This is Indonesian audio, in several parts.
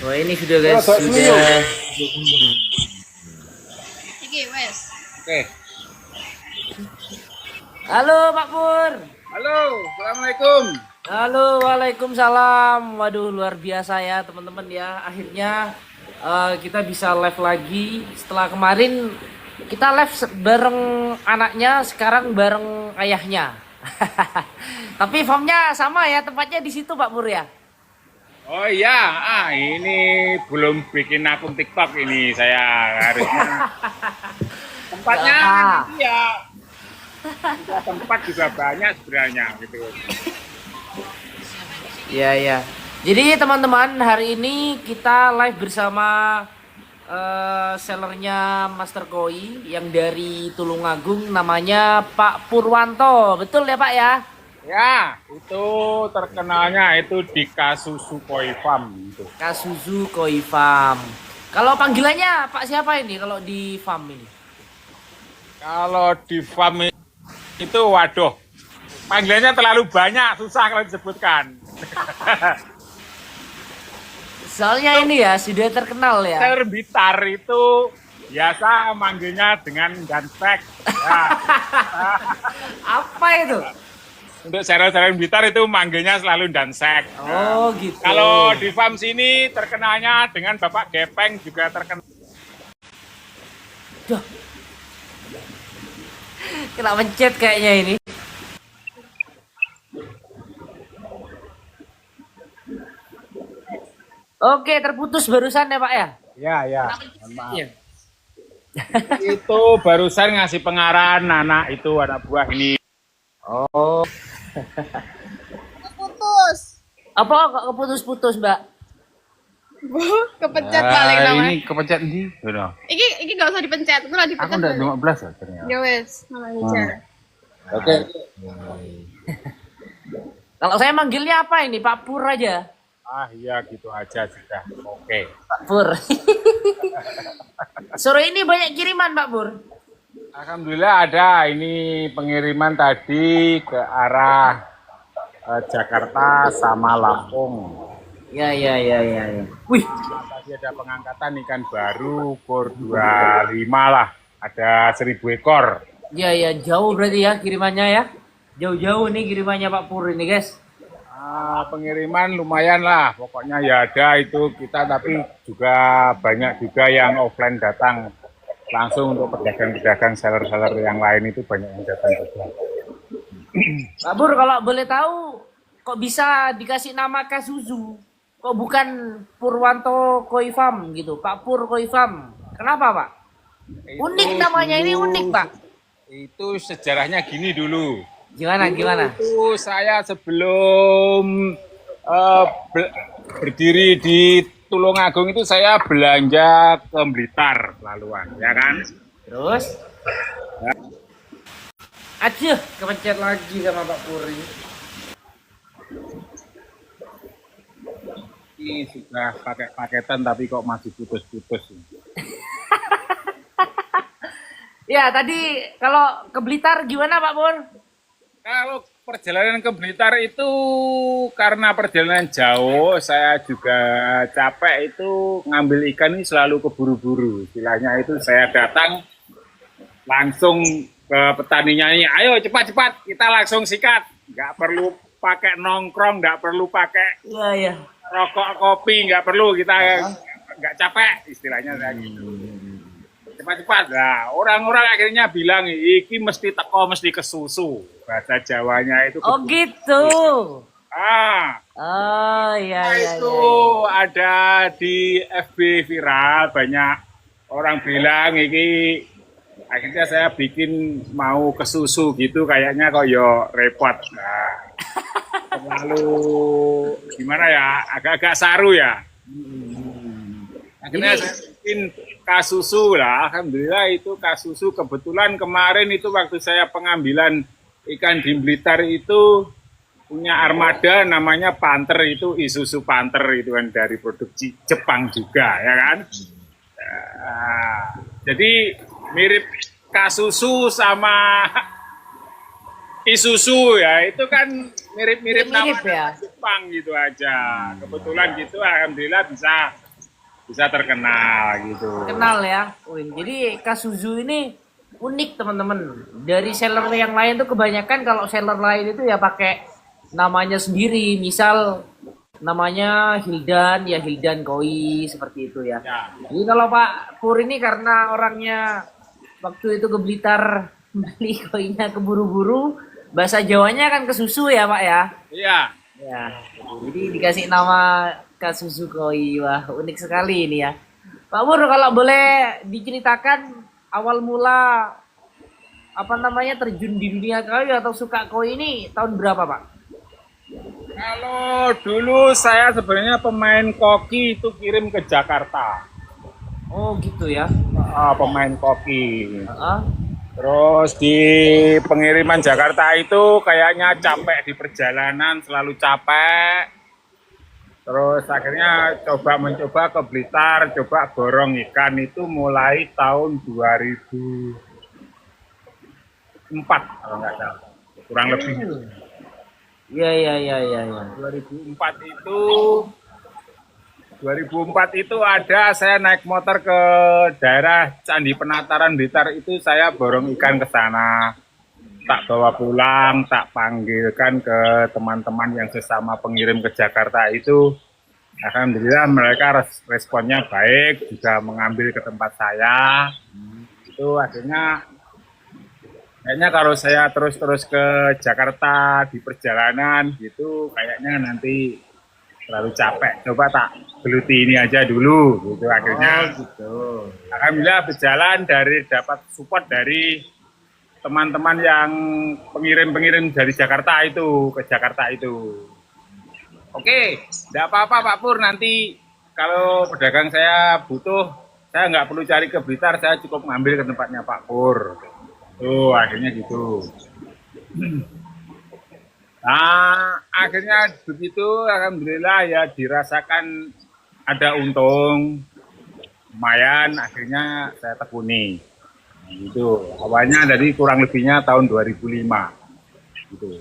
Wah ini sudah guys, sudah. Iki wes. Oke. Halo Pak Pur. Halo, assalamualaikum. Halo, waalaikumsalam. Waduh, luar biasa ya teman-teman ya. Akhirnya kita bisa live lagi setelah kemarin kita live bareng anaknya, sekarang bareng ayahnya. Tapi farmnya sama ya, tempatnya di situ Pak Pur ya. Oh iya, ini belum bikin akun TikTok ini saya harusnya. Tempatnya nanti ya. Tempat juga banyak sebenarnya gitu. Iya ya. Jadi teman-teman hari ini kita live bersama sellernya Master Koi yang dari Tulungagung namanya Pak Purwanto. Betul ya Pak ya? Ya, itu terkenalnya itu di Kasusu Koi Farm gitu. Kasuzu Koi Farm. Kalau panggilannya Pak siapa ini kalau di farm ini? Kalau di farm itu waduh, panggilannya terlalu banyak, susah kalau disebutkan. Soalnya ini ya sudah terkenal ya. Seller Blitar itu biasa manggilnya dengan Danspek. Ya. Apa itu? Untuk seller Blitar itu manggilnya selalu Dansek. Oh gitu. Kalau di farm sini terkenalnya dengan Bapak Gepeng juga terkenal. Duh. Kena mencet kayaknya ini. Oke, terputus barusan ya Pak ya? Ya. Mohon maaf. Iya. Itu barusan ngasih pengarahan anak buah ini. Oh. Putus. Apa kok keputus-putus Mbak? Bu, kepencet balik namanya. Ini kepencet di. Iki gak usah dipencet, itu lah dipencet. Aku udah 15 ya ternyata. Ya wes, namanya. Oke. Kalau saya manggilnya apa ini? Pak Pur aja. Ah iya gitu aja sudah. Oke. Pak Pur. Sore ini banyak kiriman Pak Pur. Alhamdulillah ada ini pengiriman tadi ke arah Jakarta sama Lampung. Ya. Wih, Tadi ada pengangkatan ikan baru kur 25 lah. Ada 1000 ekor. ya jauh berarti ya kirimannya ya. Jauh-jauh nih kirimannya Pak Pur ini guys. Pengiriman lumayan lah. Pokoknya ya ada itu kita tapi juga banyak juga yang offline datang langsung untuk pedagang-pedagang seller-seller yang lain itu banyak yang datang juga. Pak Pur kalau boleh tahu kok bisa dikasih nama Kasuzu? Kok bukan Purwanto Koi Farm gitu? Pak Pur Koi Farm. Kenapa Pak? Unik namanya ini unik Pak. Itu sejarahnya gini dulu. Gimana? Itu saya sebelum berdiri di Tulungagung itu saya belanja ke Blitar laluan, ya kan? Terus? Aduh, kepencet lagi sama Pak Pur ini. Ini sudah pakai paketan tapi kok masih putus-putus. Ya, tadi kalau ke Blitar gimana Pak Pur? Kalau perjalanan ke Blitar itu karena perjalanan jauh, saya juga capek itu ngambil ikan ini selalu keburu-buru. Istilahnya itu saya datang langsung ke petaninya ini, ayo cepat-cepat kita langsung sikat. Nggak perlu pakai nongkrong, nggak perlu pakai Iya. rokok kopi, nggak perlu, kita nggak capek istilahnya kayak gitu. Cepat-cepat lah. Orang-orang akhirnya bilang iki mesti teko mesti kesusu. Bahasa Jawanya itu. Oh gitu. Oh iya. Itu ada di FB viral, banyak orang bilang iki. Akhirnya saya bikin mau kesusu gitu, kayaknya kok yo repot. Nah, terlalu gimana ya, agak-agak saru ya. Akhirnya saya bikin Kasusu lah. Alhamdulillah itu Kasusu. Kebetulan kemarin itu waktu saya pengambilan ikan di Blitar itu punya armada namanya Panther, itu Isuzu Panther itu kan dari produksi Jepang juga ya kan. Jadi mirip Kasusu sama Isuzu ya, itu kan mirip-mirip nama ya. Jepang gitu aja. Kebetulan gitu, alhamdulillah bisa bisa terkenal gitu. Kenal ya. Wih, jadi Kasuzu ini unik teman-teman. Dari seller yang lain tuh kebanyakan kalau seller lain itu ya pakai namanya sendiri. Misal namanya Hildan ya Hildan Koi seperti itu ya. Ya. Jadi kalau Pak Pur ini karena orangnya waktu itu ke Blitar beli koinya keburu-buru, bahasa Jawanya kan kesusu ya Pak ya. Iya. Ya, jadi dikasih nama Kasuzu Koi. Wah, unik sekali ini ya. Pak Pur, kalau boleh diceritakan awal mula apa namanya terjun di dunia koi atau suka koi ini tahun berapa Pak? Kalau dulu saya sebenarnya pemain koki itu kirim ke Jakarta. Oh gitu ya. Pemain koki. Heeh. Terus di pengiriman Jakarta itu kayaknya capek di perjalanan, selalu capek. Terus akhirnya mencoba ke Blitar, coba borong ikan itu mulai tahun 2004 kalau nggak salah. Kurang lebih. Iya iya iya iya. Ya. 2004 itu ada saya naik motor ke daerah Candi Penataran Blitar itu saya borong ikan ke sana. Tak bawa pulang, tak panggilkan ke teman-teman yang sesama pengirim ke Jakarta itu. Alhamdulillah mereka responnya baik, juga mengambil ke tempat saya. Itu akhirnya kayaknya kalau saya terus-terus ke Jakarta di perjalanan gitu, kayaknya nanti terlalu capek. Coba tak geluti ini aja dulu, gitu akhirnya. Gitu. Alhamdulillah berjalan dari dapat support dari teman-teman yang pengirim-pengirim dari Jakarta itu ke Jakarta itu. Oke, tidak apa-apa Pak Pur, nanti kalau pedagang saya butuh, saya nggak perlu cari ke Blitar, saya cukup ngambil ke tempatnya Pak Pur. Tuh, akhirnya gitu. Nah, akhirnya begitu, alhamdulillah ya dirasakan ada untung, lumayan, akhirnya saya tekuni. Gitu. Awalnya dari kurang lebihnya tahun 2005. Gitu.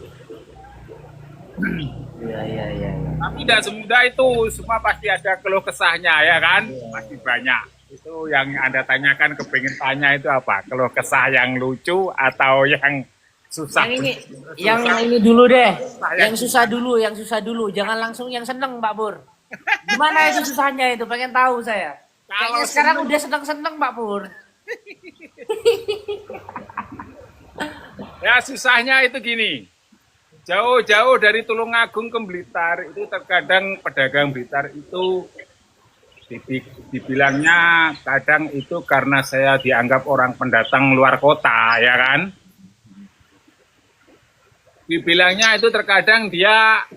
Iya iya iya. Ya. Tapi tidak semudah itu, semua pasti ada keluh kesahnya ya kan, pasti banyak. Itu yang Anda tanyakan, kepingin tanya itu apa? Keluh kesah yang lucu atau yang susah? Yang ini dulu deh. Yang susah dulu, yang susah dulu. Jangan langsung yang seneng Pak Pur. Gimana itu susahnya itu? Pengen tahu saya. Kayaknya sekarang udah seneng-seneng Pak Pur. Ya susahnya itu gini, jauh-jauh dari Tulungagung ke Blitar itu terkadang pedagang Blitar itu dibilangnya kadang itu karena saya dianggap orang pendatang luar kota ya kan, dibilangnya itu terkadang dia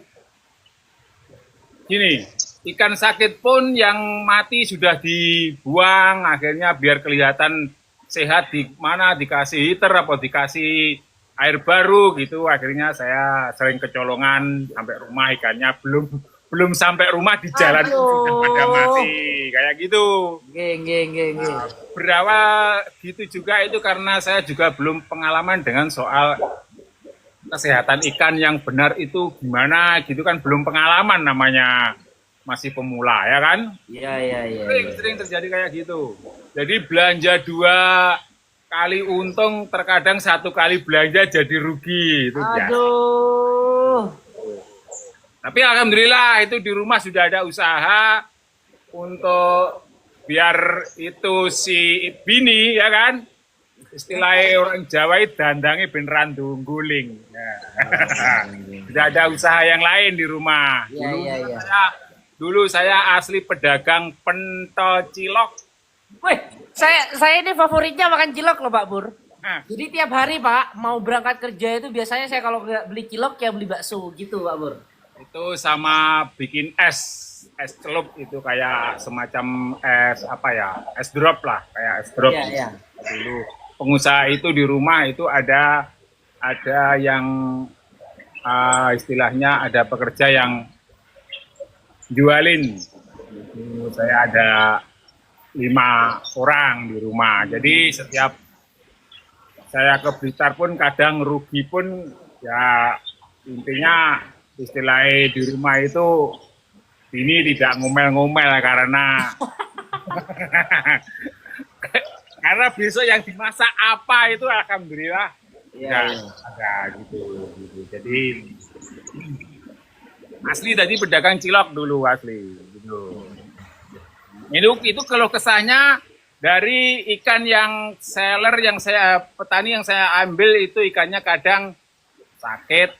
gini, ikan sakit pun yang mati sudah dibuang, akhirnya biar kelihatan sehat di mana dikasih heater apa dikasih air baru gitu, akhirnya saya sering kecolongan sampai rumah ikannya belum sampai rumah di jalan sudah pada mati kayak gitu. Nah, berawal gitu juga itu karena saya juga belum pengalaman dengan soal kesehatan ikan yang benar itu gimana gitu kan, belum pengalaman namanya masih pemula ya kan. Iya. Sering terjadi kayak gitu. Jadi belanja 2 kali untung, terkadang 1 kali belanja jadi rugi itu biasa. Aduh. Tapi alhamdulillah itu di rumah sudah ada usaha untuk biar itu si bini ya kan, istilahnya orang Jawa itu dandangi ben randu guling. Ya. Sudah ada usaha yang lain di rumah. Iya. Dulu saya asli pedagang pentol cilok. Wih, saya ini favoritnya makan cilok loh Pak Pur. Nah, Jadi tiap hari Pak mau berangkat kerja itu biasanya saya kalau nggak beli cilok ya beli bakso gitu Pak Pur. itu sama bikin es celup itu kayak semacam es apa ya, es drop lah, kayak es drop. Iya. Dulu pengusaha itu di rumah itu ada yang istilahnya ada pekerja yang jualin. Itu saya ada 5 orang di rumah. Jadi setiap saya ke Blitar pun kadang rugi pun ya, intinya istilahnya di rumah itu ini tidak ngomel-ngomel karena Karena besok yang dimasak apa itu alhamdulillah Iya, ya, iya. ada gitu. Jadi asli tadi pedagang cilok dulu asli gitu. Itu kalau kesahnya dari ikan yang petani yang saya ambil itu ikannya kadang sakit,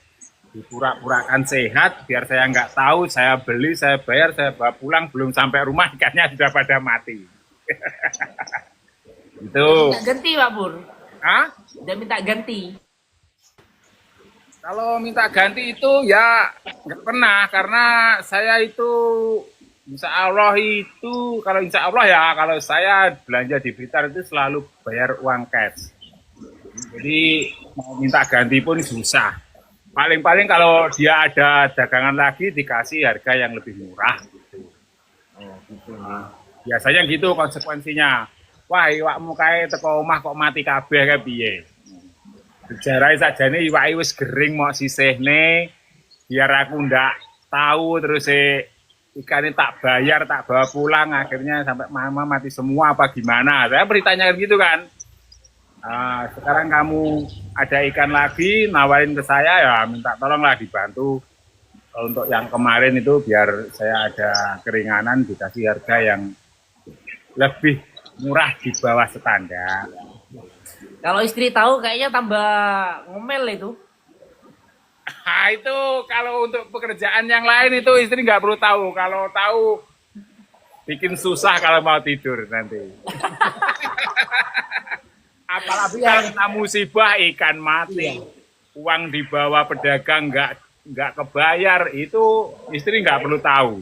dipura-purakan sehat biar saya nggak tahu, saya beli, saya bayar, saya bawa pulang, belum sampai rumah ikannya sudah pada mati. Itu. Minta ganti Pak Pur. Hah? Udah minta ganti. Kalau minta ganti itu ya nggak pernah, karena saya itu insya Allah itu, kalau insya Allah ya, kalau saya belanja di Blitar itu selalu bayar uang cash. Jadi mau minta ganti pun susah. Paling-paling kalau dia ada dagangan lagi dikasih harga yang lebih murah gitu. Biasanya gitu konsekuensinya. Wah, iwakmu kae teko omah kok mati kabeh kae piye? Dijarai sakjane iwake wis gering mok sisihne, biar aku ndak tahu terus ikannya tak bayar, tak bawa pulang, akhirnya sampai mama mati semua apa gimana? Saya bertanyakan gitu kan. Sekarang kamu ada ikan lagi, nawarin ke saya ya minta tolonglah dibantu. Kalau untuk yang kemarin itu biar saya ada keringanan, dikasih harga yang lebih murah di bawah standar. Kalau istri tahu kayaknya tambah ngomel itu. Nah itu kalau untuk pekerjaan yang lain itu istri nggak perlu tahu. Kalau tahu bikin susah kalau mau tidur nanti. Apalagi kalau kena musibah ikan mati, uang dibawa pedagang nggak kebayar, itu istri nggak perlu tahu.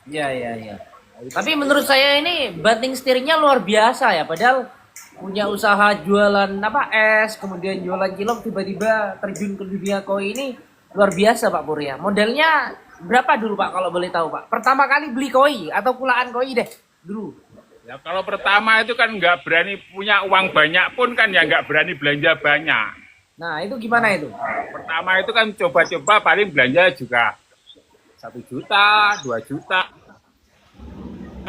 Iya. Tapi menurut saya ini banting setirnya luar biasa ya. Padahal punya usaha jualan es, kemudian jualan cilok, tiba-tiba terjun ke dunia koi ini luar biasa Pak Pur ya. Modalnya berapa dulu Pak kalau boleh tahu Pak? Pertama kali beli koi atau pulaan koi deh dulu. Ya kalau pertama itu kan nggak berani, punya uang banyak pun kan ya nggak berani belanja banyak. Nah itu gimana itu? Pertama itu kan coba-coba paling belanja juga 1 juta, 2 juta.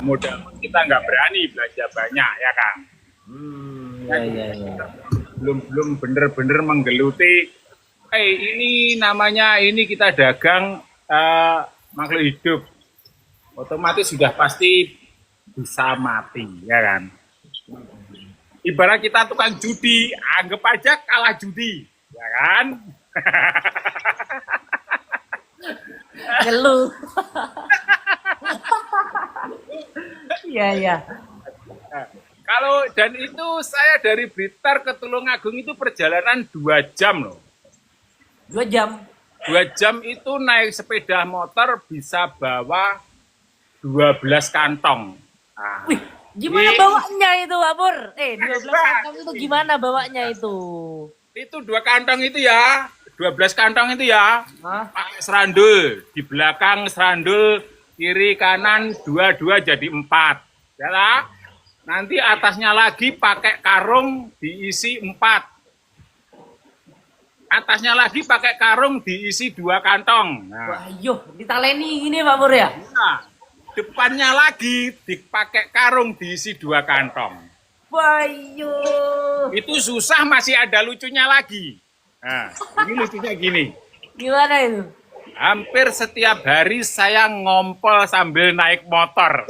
Modal kita nggak berani belanja banyak ya kan. Iya. Belum bener-bener menggeluti. Ini namanya ini kita dagang makhluk hidup. Otomatis sudah pasti bisa mati, ya kan? Ibarat kita tukang judi, anggap aja kalah judi, ya kan? Ngeluh. Iya. Kalau dan itu saya dari Blitar ke Tulungagung itu perjalanan 2 jam loh. 2 jam. 2 jam itu naik sepeda motor bisa bawa 12 kantong. Wih, gimana bawanya itu Pak Pur? 12 kantong itu gimana bawanya itu? Itu 2 kantong itu ya, 12 kantong itu ya. Hah? Pakai serandul, di belakang serandul, kiri kanan 2 jadi 4. Ya lah? Nanti atasnya lagi pakai karung diisi 4. Atasnya lagi pakai karung diisi 2 kantong. Wah, ditaleni gini Pak Pur ya? Nah, depannya lagi dipakai karung diisi 2 kantong. Wah, Itu susah masih ada lucunya lagi. Nah, ini lucunya gini. gimana itu? Hampir setiap hari saya ngompol sambil naik motor.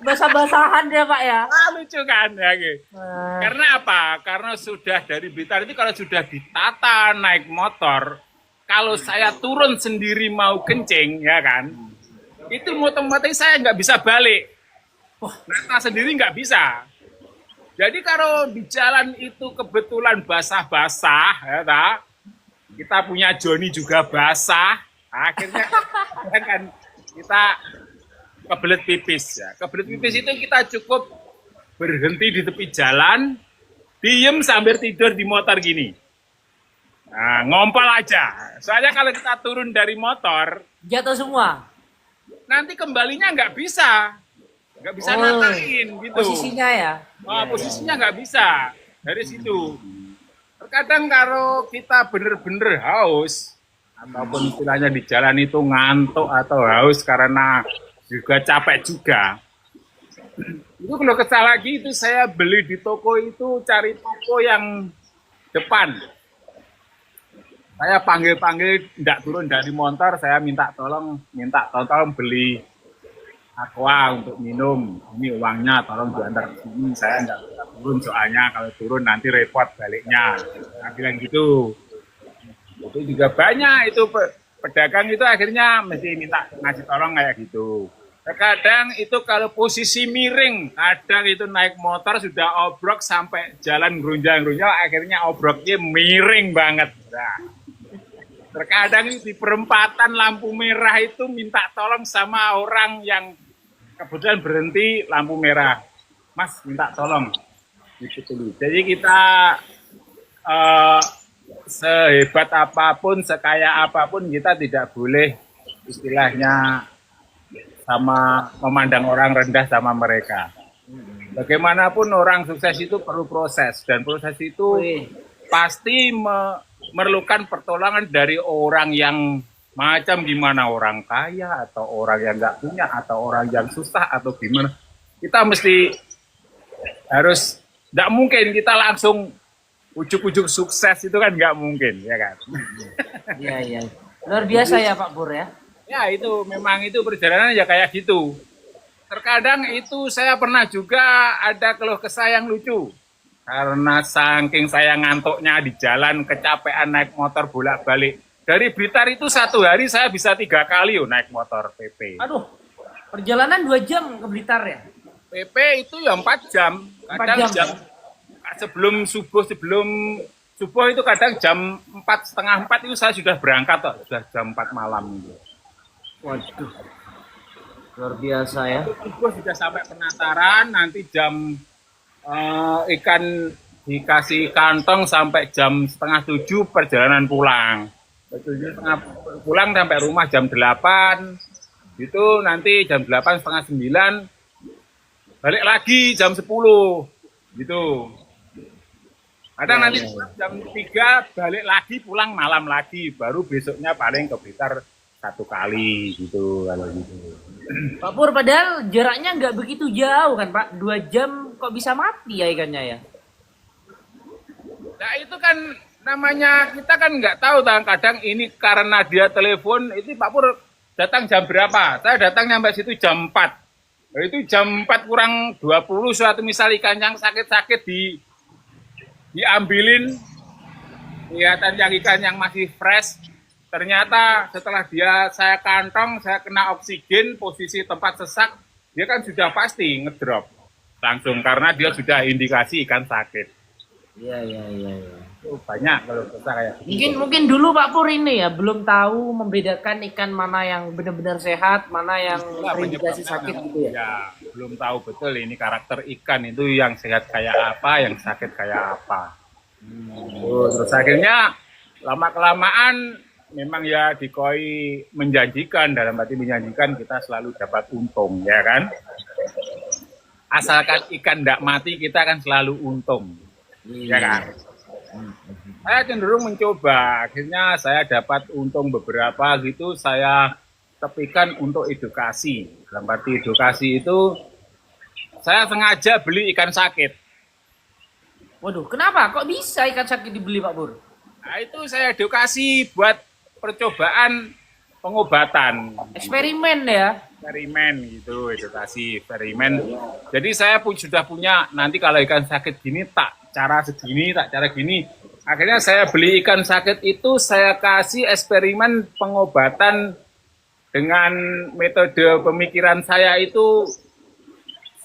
Basah-basahan ya Pak ya? Lucu kan ya gitu. Karena apa? Karena sudah dari Blitar itu kalau sudah ditata naik motor, kalau saya turun sendiri mau kencing, ya kan, itu otomatis saya nggak bisa balik. Nata sendiri nggak bisa. Jadi kalau di jalan itu kebetulan basah-basah, ya tak? Kita punya Joni juga basah, akhirnya kan kita kebelet pipis. Ya. Kebelet pipis itu kita cukup berhenti di tepi jalan, diem sambil tidur di motor gini. Nah, ngompol aja. Soalnya kalau kita turun dari motor, Jatuh semua. nanti kembalinya nggak bisa natain gitu. Posisinya ya? Posisinya nggak bisa dari situ. Terkadang kalau kita bener-bener haus, ataupun istilahnya di jalan itu ngantuk atau haus karena juga capek juga. Itu kalau kesal lagi itu saya beli di toko itu, cari toko yang depan. Saya panggil-panggil, tidak turun dari motor, saya minta tolong beli aqua untuk minum. Ini uangnya, tolong diantar ke sini. Saya nggak bisa turun soalnya kalau turun nanti repot baliknya. Saya bilang gitu. Itu juga banyak itu pedagang itu akhirnya mesti minta ngasih tolong kayak gitu. Terkadang itu kalau posisi miring, kadang itu naik motor sudah obrok sampai jalan gerunjang-gerunjang, akhirnya obroknya miring banget. Nah, terkadang di perempatan lampu merah itu minta tolong sama orang yang kebetulan berhenti lampu merah. Mas, minta tolong. Jadi kita sehebat apapun, sekaya apapun, kita tidak boleh istilahnya sama memandang orang rendah sama mereka. Bagaimanapun orang sukses itu perlu proses, dan proses itu pasti memerlukan pertolongan dari orang yang macam gimana, orang kaya atau orang yang nggak punya atau orang yang susah atau gimana. Kita mesti harus, nggak mungkin kita langsung ujuk-ujuk sukses, itu kan nggak mungkin, ya kan? Iya, iya. Luar biasa ya Pak Pur ya. Ya itu memang itu perjalanan ya kayak gitu. Terkadang itu saya pernah juga ada keluh kesah yang lucu. Karena saking saya ngantuknya di jalan, kecapean naik motor bolak-balik. Dari Blitar itu satu hari saya bisa 3 kali naik motor PP. Aduh, perjalanan 2 jam ke Blitar ya? PP itu ya 4 jam. Kadang 4 jam. Sebelum subuh itu kadang jam 4, setengah 4 itu saya sudah berangkat, sudah jam 4 malam. Waduh, luar biasa ya. Subuh sudah sampai penataran, nanti jam ikan dikasih kantong sampai jam setengah 7 perjalanan pulang. Pulang sampai rumah jam 8, itu nanti jam 8 setengah 9, balik lagi jam 10, gitu. Kadang nanti jam 3 balik lagi, pulang malam lagi, baru besoknya paling ke Blitar 1 kali gitu, kalau gitu. Pak Pur, padahal jaraknya nggak begitu jauh kan Pak? 2 jam kok bisa mati ya ikannya ya? Nah itu kan namanya kita kan nggak tahu, kadang ini karena dia telepon, itu Pak Pur datang jam berapa? Saya datang sampai situ jam 4. Nah, itu jam 4 kurang 20, suatu misal ikan yang sakit-sakit diambilin, kelihatan yang ikan yang masih fresh. Ternyata setelah saya kantong, saya kena oksigen, posisi tempat sesak, dia kan sudah pasti ngedrop langsung karena dia sudah indikasi ikan sakit. Iya. Itu banyak kalau kita kayak Mungkin dulu Pak Pur ini ya belum tahu membedakan ikan mana yang benar-benar sehat, mana yang terindikasi sakit gitu ya. Ya, belum tahu betul ini karakter ikan itu yang sehat kayak apa, yang sakit kayak apa. Terus akhirnya lama-kelamaan memang ya dikoi menjanjikan, dalam arti menjanjikan kita selalu dapat untung, ya kan? Asalkan ikan tidak mati, kita akan selalu untung, ya kan? Saya cenderung mencoba, akhirnya saya dapat untung beberapa gitu, saya tepikan untuk edukasi. Dalam arti edukasi itu, saya sengaja beli ikan sakit. Waduh, kenapa? Kok bisa ikan sakit dibeli Pak Pur? Nah itu saya edukasi buat percobaan pengobatan. Eksperimen ya? Eksperimen gitu, edukasi, eksperimen. Jadi saya sudah punya, nanti kalau ikan sakit gini, tak cara segini, tak cara gini. Akhirnya saya beli ikan sakit itu, saya kasih eksperimen pengobatan dengan metode pemikiran saya itu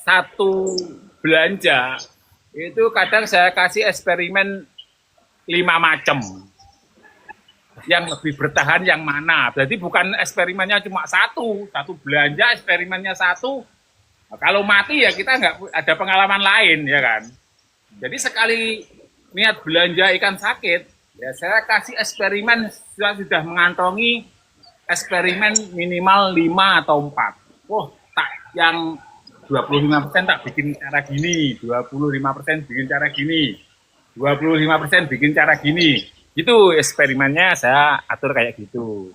satu belanja. Itu kadang saya kasih eksperimen 5 macam. Yang lebih bertahan yang mana. Berarti bukan eksperimennya cuma satu belanja eksperimennya satu. Nah, kalau mati ya kita nggak ada pengalaman lain, ya kan. Jadi sekali niat belanja ikan sakit, ya saya kasih eksperimen, sudah mengantongi eksperimen minimal 5 atau 4. Oh, tak yang 25% tak bikin cara gini, 25% bikin cara gini, 25% bikin cara gini. Itu eksperimennya saya atur kayak gitu.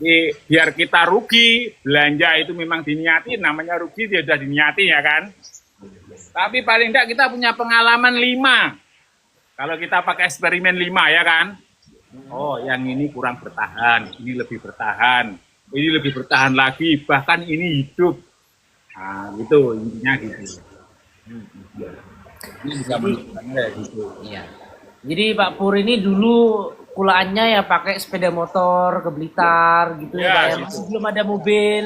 Jadi biar kita rugi, belanja itu memang diniati, namanya rugi dia sudah diniati ya kan. Tapi paling tidak kita punya pengalaman 5. Kalau kita pakai eksperimen 5 ya kan. Oh yang ini kurang bertahan, ini lebih bertahan, ini lebih bertahan lagi, bahkan ini hidup. Nah gitu intinya gitu. Ini bisa menunjukkannya kayak gitu. Iya. Jadi Pak Pur ini dulu kulaannya ya pakai sepeda motor ke Blitar gitu Ya, ya, Pak, ya. gitu. Masih belum ada mobil.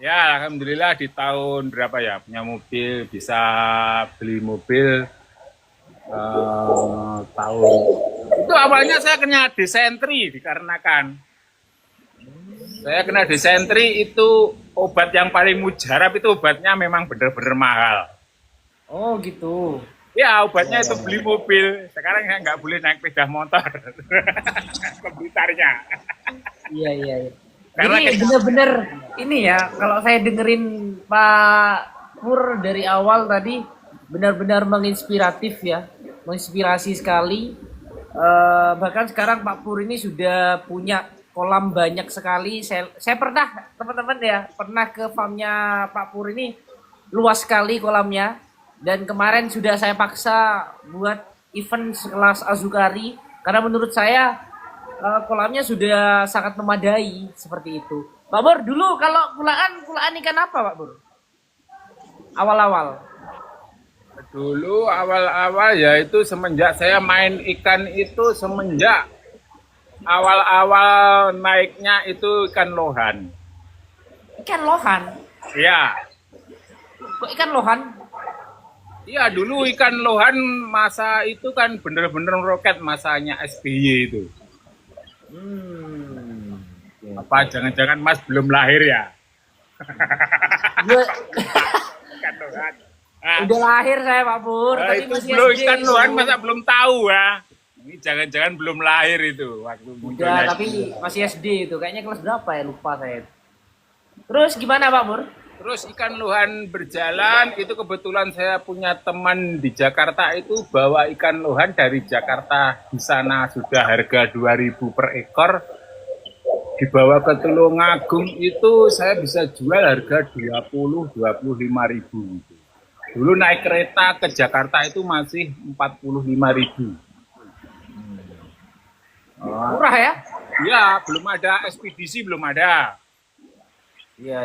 Ya alhamdulillah di tahun berapa ya punya mobil, bisa beli mobil tahun itu awalnya saya kena disentri dikarenakan saya kena disentri itu obat yang paling mujarab itu obatnya memang benar-benar mahal. Oh gitu. Ya obatnya itu beli mobil. Sekarang saya nggak boleh naik sepeda motor ke Blitarnya. Iya iya. Iya. Karena Jadi kita- bener-bener ini ya kalau saya dengerin Pak Pur dari awal tadi benar-benar menginspiratif ya, menginspirasi sekali. Bahkan sekarang Pak Pur ini sudah punya kolam banyak sekali. Saya pernah teman-teman ya pernah ke farmnya Pak Pur ini luas sekali kolamnya. Dan kemarin sudah saya paksa buat event sekelas Azukari karena menurut saya kolamnya sudah sangat memadai seperti itu. Pak Bur, dulu kalau kulaan ikan apa Pak Bur? Awal-awal. Dulu awal-awal ya itu semenjak saya main ikan itu semenjak awal-awal naiknya itu ikan lohan. Ikan lohan. Ya, Kok ikan lohan? iya dulu ikan lohan masa itu kan bener-bener roket masanya SBY itu. Apa jangan-jangan Mas belum lahir ya? Gua- Ikan lohan. Nah, udah lahir saya Pak Pur, tapi itu masih belum SD ikan itu. lohan masa belum tahu ya? Ini jangan-jangan belum lahir itu waktu Udah, munculnya. tapi masih SD itu. Kayaknya kelas berapa ya? Lupa saya. Terus gimana Pak Pur? Terus ikan lohan berjalan, itu kebetulan saya punya teman di Jakarta itu bawa ikan lohan dari Jakarta. Di sana sudah harga 2.000 per ekor. Dibawa ke Tulungagung itu saya bisa jual harga 20-25 ribu. Dulu naik kereta ke Jakarta itu masih 45 ribu. Murah ya? Ya, belum ada ekspedisi, belum ada. Iya.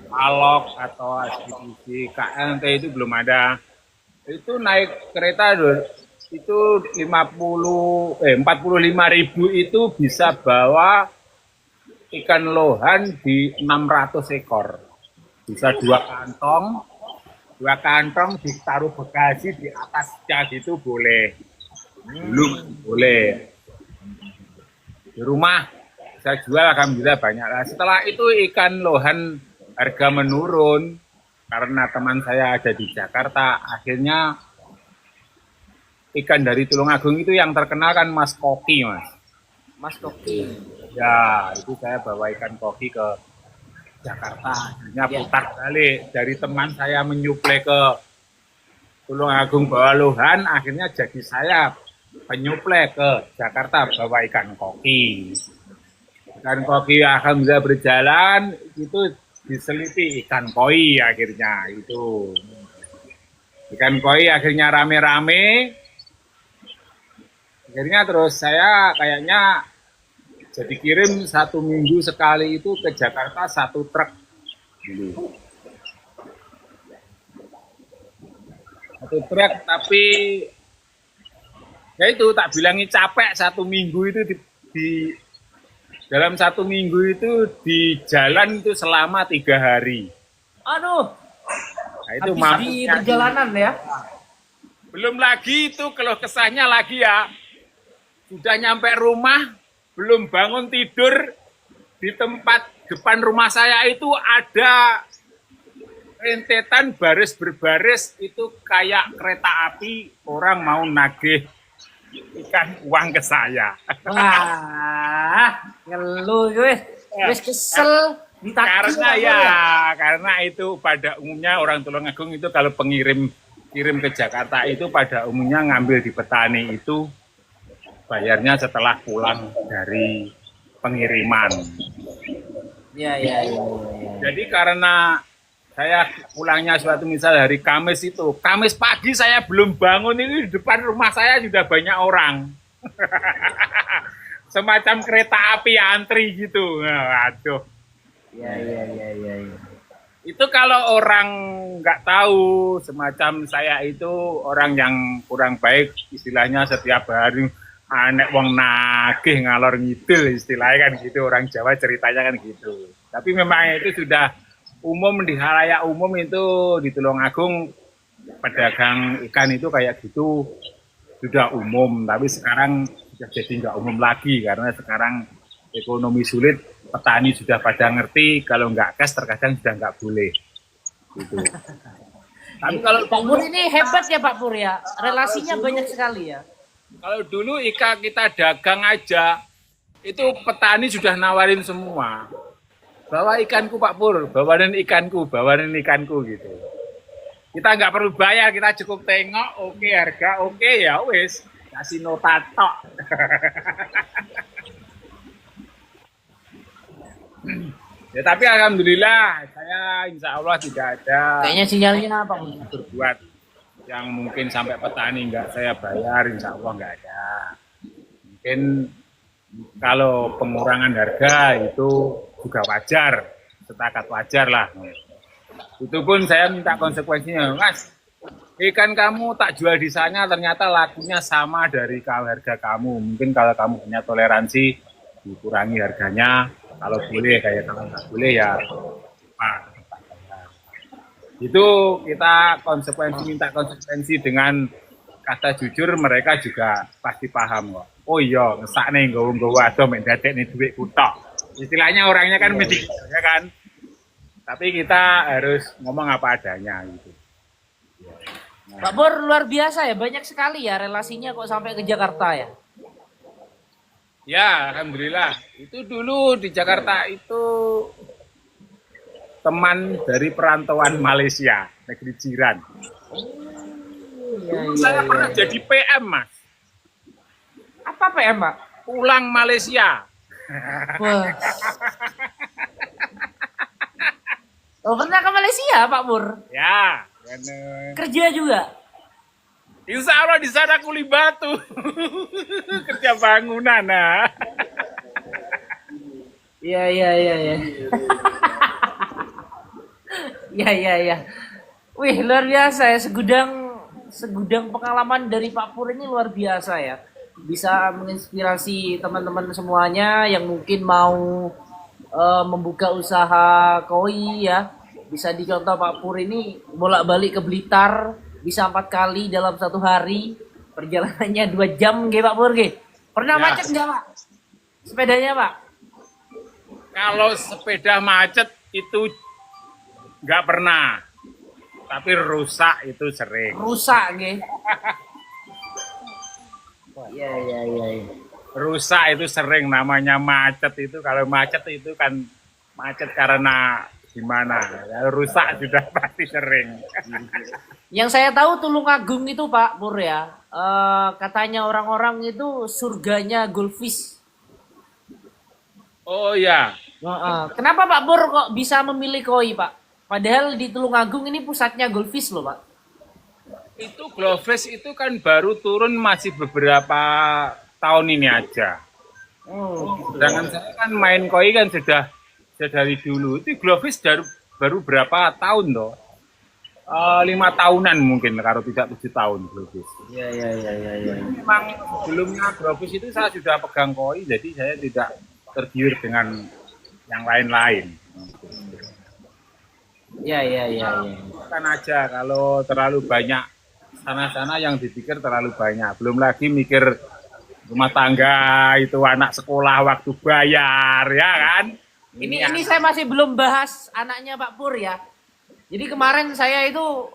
Alok atau ekspedisi KLT itu belum ada. Itu naik kereta itu 45 ribu itu bisa bawa ikan lohan di 600 ekor. Bisa 2 kantong ditaruh bagasi di atasnya gitu boleh. Belum boleh. Di rumah saya jual alhamdulillah banyak. Nah, setelah itu ikan lohan harga menurun karena teman saya ada di Jakarta. Akhirnya ikan dari Tulungagung itu yang terkenal kan Mas Koki, Mas. Mas Koki. Ya, itu saya bawa ikan koki ke Jakarta. Akhirnya Ya. putar balik dari teman saya menyuplai ke Tulungagung bawa lohan, akhirnya jadi saya penyuplai ke Jakarta bawa ikan koki. Ikan koki alhamdulillah berjalan, itu diseliti ikan koi akhirnya itu. Ikan koi akhirnya rame-rame. Akhirnya terus saya kayaknya jadi kirim 1 minggu sekali itu ke Jakarta 1 truk. Gitu. 1 truk tapi ya itu tak bilangi capek 1 minggu itu di dalam 1 minggu itu di jalan itu selama 3 hari. Aduh, Nah, itu habis di mampusnya. perjalanan ya. Belum lagi itu keluh kesahnya lagi ya. Sudah nyampe rumah, belum bangun tidur, di tempat depan rumah saya itu ada rentetan baris berbaris itu kayak kereta api orang mau nagih ikan uang ke saya. Wah, ngeluh gue. Wes kesel ditagih. Karena Pak ya, Pur. karena itu pada umumnya orang Tulungagung itu kalau kirim ke Jakarta itu pada umumnya ngambil di petani itu bayarnya setelah pulang dari pengiriman. Iya, iya, iya, iya. Jadi karena saya pulangnya suatu misal hari Kamis itu, Kamis pagi saya belum bangun ini di depan rumah saya sudah banyak orang. Semacam kereta api antri gitu. Nah, aduh. Iya, iya, iya, iya, iya. Itu kalau orang nggak tahu semacam saya itu orang yang kurang baik, istilahnya setiap hari anek wong nagih ngalor ngidul istilahnya kan gitu, orang Jawa ceritanya kan gitu. Tapi memang itu sudah umum di halayak umum itu di Tulungagung pedagang ikan itu kayak gitu sudah umum, tapi sekarang sudah jadi nggak umum lagi karena sekarang ekonomi sulit, petani sudah pada ngerti kalau nggak cash terkadang sudah nggak boleh. Gitu. Tapi kalau Pak Pur ini hebat ya Pak Pur ya, relasinya banyak sekali ya. kalau dulu ikan kita dagang aja, itu petani sudah nawarin semua. Bawa ikanku Pak Pur, bawain ikanku gitu. Kita nggak perlu bayar, kita cukup tengok, oke harga, oke ya wes, kasih nota tok. Ya tapi alhamdulillah saya insya Allah tidak ada Kayaknya sinyalnya Pak Pur. berbuat yang mungkin sampai petani nggak saya bayar, insya Allah nggak ada. Mungkin kalau pengurangan harga itu juga wajar, setakat wajar lah. Itu pun saya minta konsekuensinya, Mas. Ikan kamu tak jual di sana, ternyata lakunya sama dari harga kamu. Mungkin kalau kamu punya toleransi, dikurangi harganya. Kalau boleh, kayak kalau nggak boleh ya Pak. Itu kita minta konsekuensi dengan kata jujur, mereka juga pasti paham kok. Oh iya, ngesak nih, nggawa-nggawa atau main dadek nih duit kutok. Istilahnya orangnya kan mesti ya kan. Tapi kita harus ngomong apa adanya gitu. Pak Pur luar biasa ya, banyak sekali ya relasinya kok sampai ke Jakarta ya. Ya, alhamdulillah. Itu dulu di Jakarta itu teman dari perantauan Malaysia, negeri jiran. Iya, Saya pernah jadi PM, Mas. Apa PM Pak? Pulang Malaysia. Wah. Oh pernah ke Malaysia Pak Pur? Ya, bener. Kerja juga? Insya Allah di sana kuli batu. Kerja bangunan, nah. Iya, iya, iya, iya. Iya, iya, iya. Wih, luar biasa ya, segudang pengalaman dari Pak Pur ini luar biasa ya. Bisa menginspirasi teman-teman semuanya yang mungkin mau membuka usaha koi ya. Bisa dicontoh Pak Pur ini bolak-balik ke Blitar bisa 4 kali dalam 1 hari. Perjalanannya 2 jam nggih Pak Pur nggih. Pernah Ya. macet nggak Pak? Sepedanya Pak? Kalau sepeda macet itu nggak pernah. Tapi rusak itu sering. Rusak nggih. Iya, iya, iya, iya. Rusak itu sering, namanya macet itu. Kalau macet itu kan macet karena gimana? Kalau rusak sudah pasti sering. Yang saya tahu Tulungagung itu Pak Pur ya, katanya orang-orang itu surganya goldfish. Oh ya, Kenapa Pak Pur kok bisa memilih koi Pak? Padahal di Tulungagung ini pusatnya goldfish loh Pak. itu Glowfish itu kan baru turun masih beberapa tahun ini aja. Sedangkan saya kan main koi kan sudah dari dulu. Itu Glowfish baru berapa tahun toh? 5 tahunan mungkin kalau tidak 7 tahun Glowfish. Iya, iya, iya, iya, iya. Memang sebelumnya Glowfish itu saya sudah pegang koi, jadi saya tidak tergiur dengan yang lain-lain. Iya, iya, iya, iya. Kan aja kalau terlalu banyak sana-sana yang dipikir terlalu banyak. Belum lagi mikir rumah tangga itu anak sekolah waktu bayar ya kan. Ini saya masih belum bahas anaknya Pak Pur ya. Jadi kemarin saya itu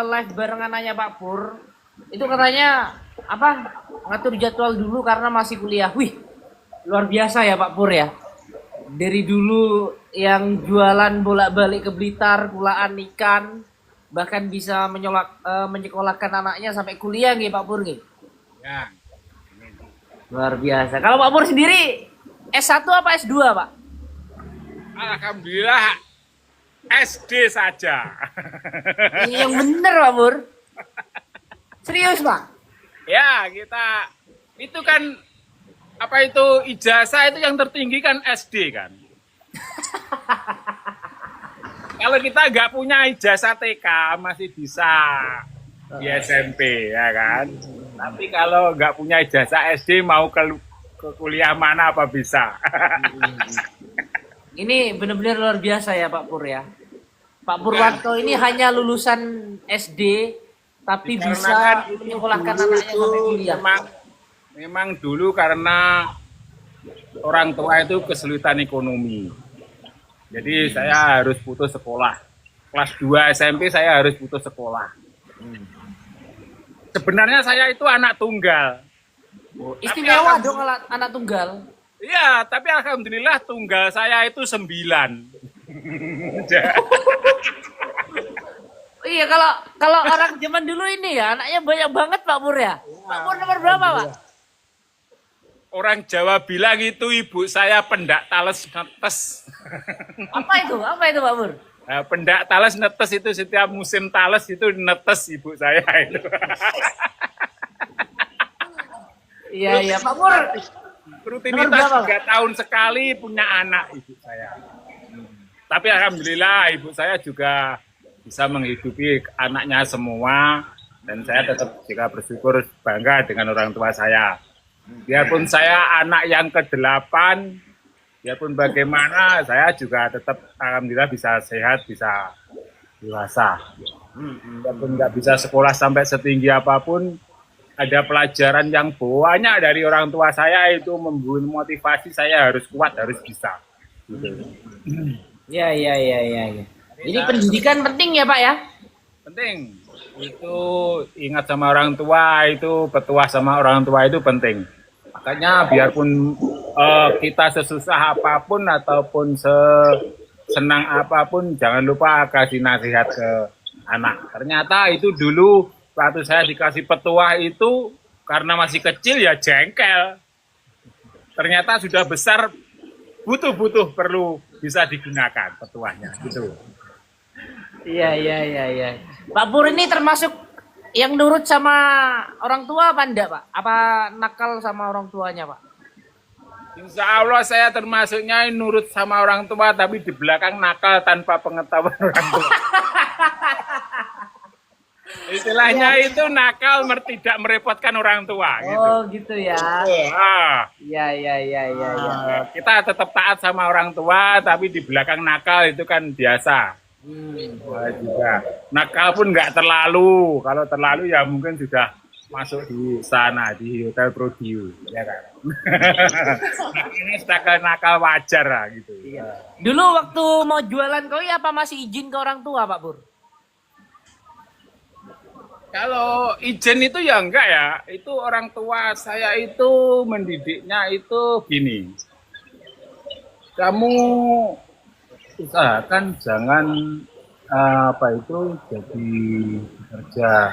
live bareng anaknya Pak Pur. Itu katanya apa? Ngatur jadwal dulu karena masih kuliah. Wih, luar biasa ya Pak Pur ya. Dari dulu yang jualan bolak-balik ke Blitar, pulaan ikan, bahkan bisa menyekolahkan anaknya sampai kuliah nih Pak Pur nih. Ya. Luar biasa. Kalau Pak Pur sendiri S1 apa S2, Pak? Alhamdulillah SD saja. Yang bener, Pak Pur. Serius, Pak? Ya, kita itu kan apa itu ijazah itu yang tertinggi kan SD kan. Kalau kita nggak punya ijazah TK masih bisa di SMP ya kan. Tapi kalau nggak punya ijazah SD mau ke kuliah mana apa bisa. Ini benar-benar luar biasa ya Pak Pur ya. Pak Purwanto ini hanya lulusan SD tapi bisa menyekolahkan anaknya sampai kuliah. Memang dulu karena orang tua itu kesulitan ekonomi. Jadi saya harus putus sekolah. Kelas 2 SMP saya harus putus sekolah. Sebenarnya saya itu anak tunggal. Istimewa dong anak tunggal. Iya, tapi alhamdulillah tunggal saya itu 9. Iya, kalau orang zaman dulu ini ya anaknya banyak banget Pak Pur ya. Pak Pur nomor berapa, Pak? Orang Jawa bilang itu ibu saya pendak tales netes. Apa itu? Apa itu Pak Pur? Nah, pendak tales netes itu setiap musim tales itu netes ibu saya itu. Iya Pak Pur. Rutinitas 3 tahun sekali punya anak ibu saya. Tapi alhamdulillah ibu saya juga bisa menghidupi anaknya semua dan saya tetap juga bersyukur bangga dengan orang tua saya. Biarpun saya anak yang ke-8, biarpun bagaimana saya juga tetap alhamdulillah bisa sehat, bisa dewasa. Biarpun nggak bisa sekolah sampai setinggi apapun, ada pelajaran yang banyak dari orang tua saya itu membuat motivasi saya harus kuat, harus bisa. Gitu. Ya. Ini pendidikan penting ya Pak ya? Penting. Itu ingat sama orang tua, itu petuah sama orang tua itu penting. Makanya biarpun kita sesusah apapun ataupun senang apapun, jangan lupa kasih nasihat ke anak. Ternyata itu dulu waktu saya dikasih petuah itu karena masih kecil ya jengkel. Ternyata sudah besar butuh perlu bisa digunakan petuahnya gitu. Iya. Pak Pur ini termasuk yang nurut sama orang tua apa enggak Pak? Apa nakal sama orang tuanya Pak? Insya Allah saya termasuknya nurut sama orang tua tapi di belakang nakal tanpa pengetahuan orang tua. Istilahnya itu nakal tidak merepotkan orang tua. Oh gitu ya. Iya. Kita tetap taat sama orang tua tapi di belakang nakal itu kan biasa. Juga nakal pun nggak terlalu. Kalau terlalu ya mungkin sudah masuk di sana di Hotel Prodio, ya kan. Ini nakal wajar lah gitu. Iya. Dulu waktu mau jualan koi apa masih izin ke orang tua Pak Pur? Kalau izin itu ya enggak ya. Itu orang tua saya itu mendidiknya itu gini. Kamu usahakan jangan jadi kerja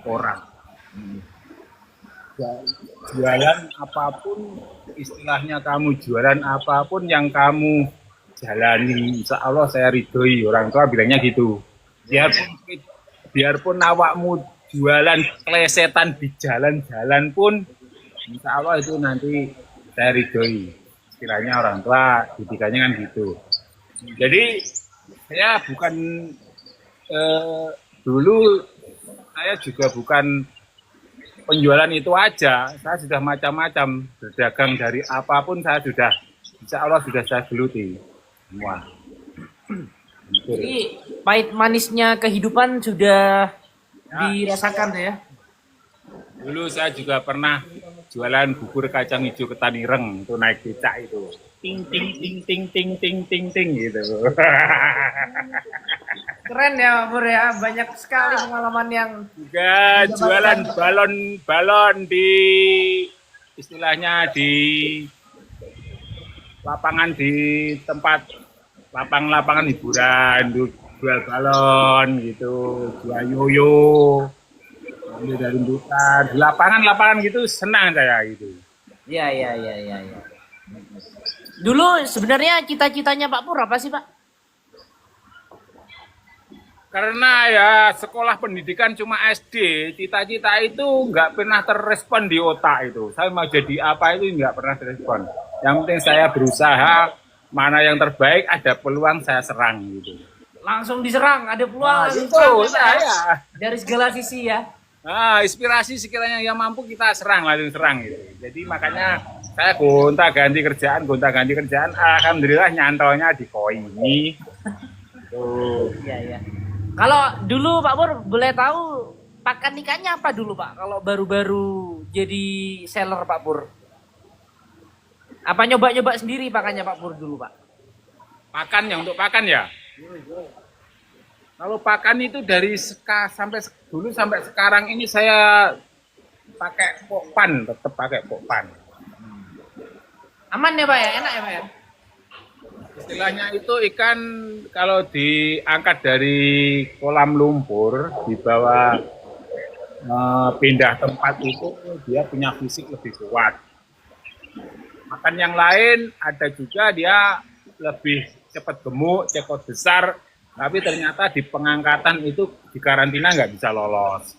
orang. Jualan apapun, istilahnya kamu jualan apapun yang kamu jalani, insya Allah saya ridhoi. Orang tua bilangnya gitu. Biarpun awakmu jualan klesetan di jalan-jalan pun, insya Allah itu nanti saya ridhoi. Istilahnya orang tua didikannya kan gitu. Jadi saya bukan dulu saya juga bukan penjualan itu aja, saya sudah macam-macam berdagang dari apapun saya sudah, insya Allah sudah saya geluti semua. Jadi pahit manisnya kehidupan sudah dirasakan ya. Dulu saya juga pernah jualan bubur kacang hijau ketan ireng itu naik becak itu. Ting ting gitu. Keren ya Pak Pur ya, banyak sekali pengalaman yang juga jualan balon di istilahnya di lapangan di tempat lapangan hiburan, jual balon gitu, jual yoyo, ambil dari bukan di lapangan gitu senang saya gitu. Iya. Dulu sebenarnya cita-citanya Pak Pur apa sih Pak? Karena ya sekolah pendidikan cuma SD, cita-cita itu nggak pernah terrespon di otak itu. Saya mau jadi apa itu nggak pernah terrespon. Yang penting saya berusaha, mana yang terbaik, ada peluang saya serang gitu. Langsung diserang, ada peluang Nah, langsung itu diserang, ya, Pak, ya? saya. Dari segala sisi ya. Nah, inspirasi sekiranya yang mampu kita serang, langsung serang gitu. Jadi makanya saya gonta-ganti kerjaan. Alhamdulillah nyantolnya di koi ini. Tuh. Iya, iya. Kalau dulu Pak Pur boleh tahu pakan ikannya apa dulu Pak? Kalau baru-baru jadi seller Pak Pur. Apa nyoba-nyoba sendiri pakannya Pak Pur dulu Pak? Pakannya untuk pakan ya. Kalau pakan itu dari dulu sampai sekarang ini saya pakai pokpan, tetap pakai pokpan. Aman ya Pak ya? Enak ya Pak ya? Istilahnya itu ikan kalau diangkat dari kolam lumpur dibawa pindah tempat itu dia punya fisik lebih kuat. Makan yang lain ada juga dia lebih cepat gemuk, cepat besar, tapi ternyata di pengangkatan itu di karantina nggak bisa lolos.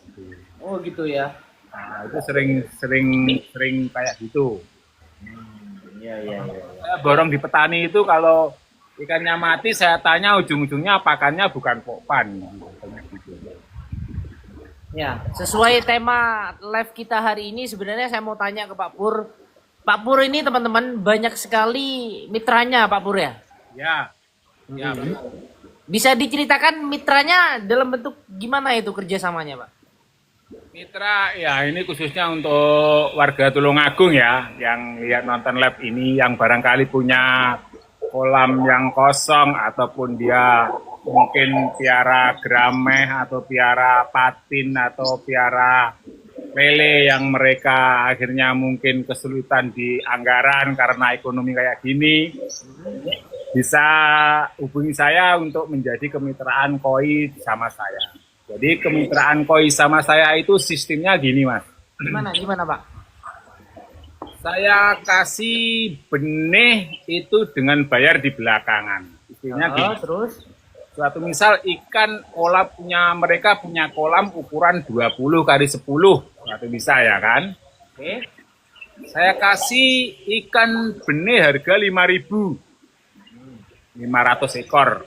Oh gitu ya. Nah, itu sering kayak gitu. Iya, iya, iya. Saya borong di petani itu kalau ikannya mati saya tanya ujung-ujungnya pakannya bukan pokpan. Gitu. Ya, sesuai tema live kita hari ini sebenarnya saya mau tanya ke Pak Pur. Pak Pur ini teman-teman banyak sekali mitranya Pak Pur ya? Ya. Ya. Bisa diceritakan mitranya dalam bentuk gimana itu kerjasamanya Pak? Mitra, ya ini khususnya untuk warga Tulungagung ya, yang lihat nonton live ini, yang barangkali punya kolam yang kosong, ataupun dia mungkin piara grameh, atau piara patin, atau piara lele yang mereka akhirnya mungkin kesulitan di anggaran karena ekonomi kayak gini, bisa hubungi saya untuk menjadi kemitraan koi sama saya. Jadi kemitraan koi sama saya itu sistemnya gini Mas. Gimana Pak? Saya kasih benih itu dengan bayar di belakangan. Istilahnya gini. Terus? Suatu misal ikan mereka punya kolam ukuran 20 kali 10. Suatu bisa ya kan. Oke. Saya kasih ikan benih harga 5.000. 500 ekor.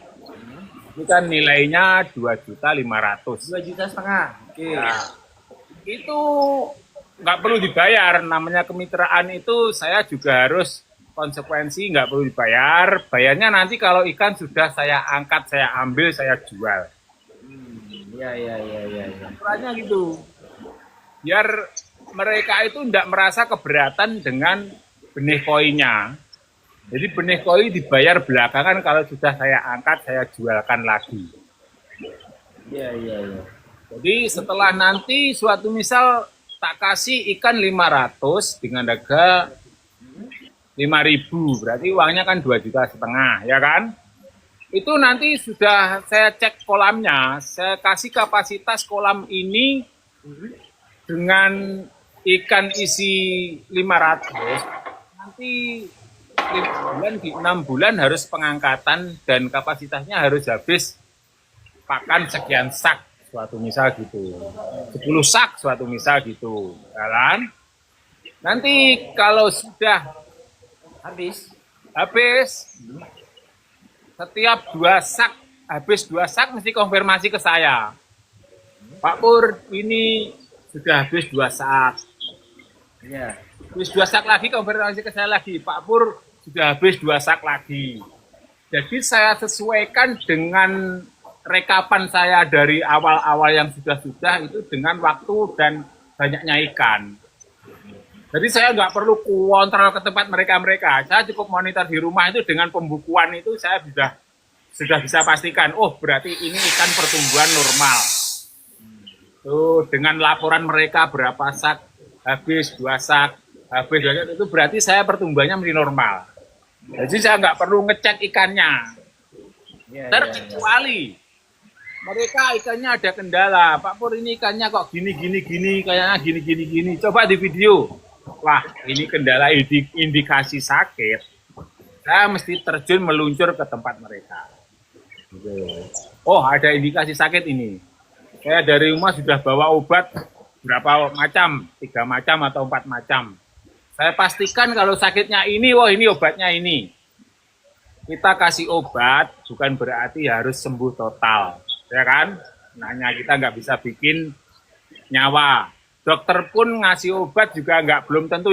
Itu kan nilainya 2.500.000. 2,5 juta. Oke. Nah, itu nggak perlu dibayar. Namanya kemitraan itu saya juga harus konsekuensi nggak perlu dibayar. Bayarnya nanti kalau ikan sudah saya angkat, saya ambil, saya jual. Iya. Aturannya gitu. Biar mereka itu tidak merasa keberatan dengan benih koinya. Jadi benih koi dibayar belakangan, kalau sudah saya angkat, saya jualkan lagi. Iya. Jadi setelah nanti suatu misal tak kasih ikan 500 dengan harga 5.000, berarti uangnya kan 2,5 juta, ya kan? Itu nanti sudah saya cek kolamnya, saya kasih kapasitas kolam ini dengan ikan isi 500, nanti 6 bulan harus pengangkatan dan kapasitasnya harus habis pakan sekian sak suatu misal gitu, 10 sak suatu misal gitu, kan? Nanti kalau sudah habis setiap 2 sak, habis 2 sak mesti konfirmasi ke saya, Pak Pur ini sudah habis 2 sak. Ya. Habis 2 sak lagi, konfirmasi ke saya lagi, Pak Pur sudah habis 2 sak lagi. Jadi saya sesuaikan dengan rekapan saya dari awal-awal yang sudah itu dengan waktu dan banyaknya ikan. Jadi saya nggak perlu kontrol ke tempat mereka. Saya cukup monitor di rumah itu dengan pembukuan itu saya sudah bisa pastikan, oh berarti ini ikan pertumbuhan normal. Tuh, dengan laporan mereka berapa sak, habis 2 sak, habis 2 sak, itu berarti saya pertumbuhannya menjadi normal. Jadi saya nggak perlu ngecek ikannya. Terkecuali mereka ikannya ada kendala, Pak Pur ini ikannya kok gini, kayaknya gini. Coba di video. Wah, ini kendala indikasi sakit. saya mesti terjun meluncur ke tempat mereka. Oh, ada indikasi sakit ini. Saya dari rumah sudah bawa obat berapa macam, 3 macam atau 4 macam. Saya pastikan kalau sakitnya ini, wah ini obatnya ini. Kita kasih obat bukan berarti harus sembuh total, ya kan? Nanya kita nggak bisa bikin nyawa. Dokter pun ngasih obat juga belum tentu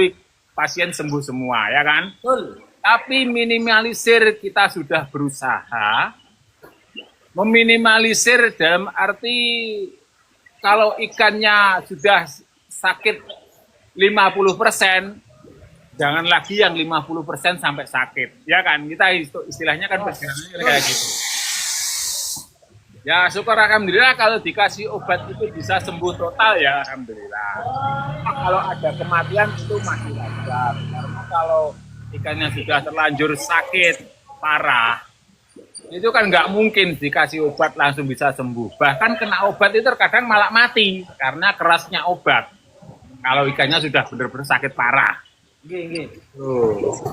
pasien sembuh semua, ya kan? Betul. Tapi minimalisir kita sudah berusaha. Meminimalisir dalam arti kalau ikannya sudah sakit 50%, jangan lagi yang 50% sampai sakit. Ya kan, kita istilahnya kan perjalanannya kayak gitu. Ya syukur alhamdulillah kalau dikasih obat itu bisa sembuh total ya alhamdulillah. Nah, kalau ada kematian itu masih wajar. Karena kalau ikannya sudah terlanjur sakit parah, itu kan nggak mungkin dikasih obat langsung bisa sembuh. Bahkan kena obat itu terkadang malah mati karena kerasnya obat. Kalau ikannya sudah benar-benar sakit parah. Gini.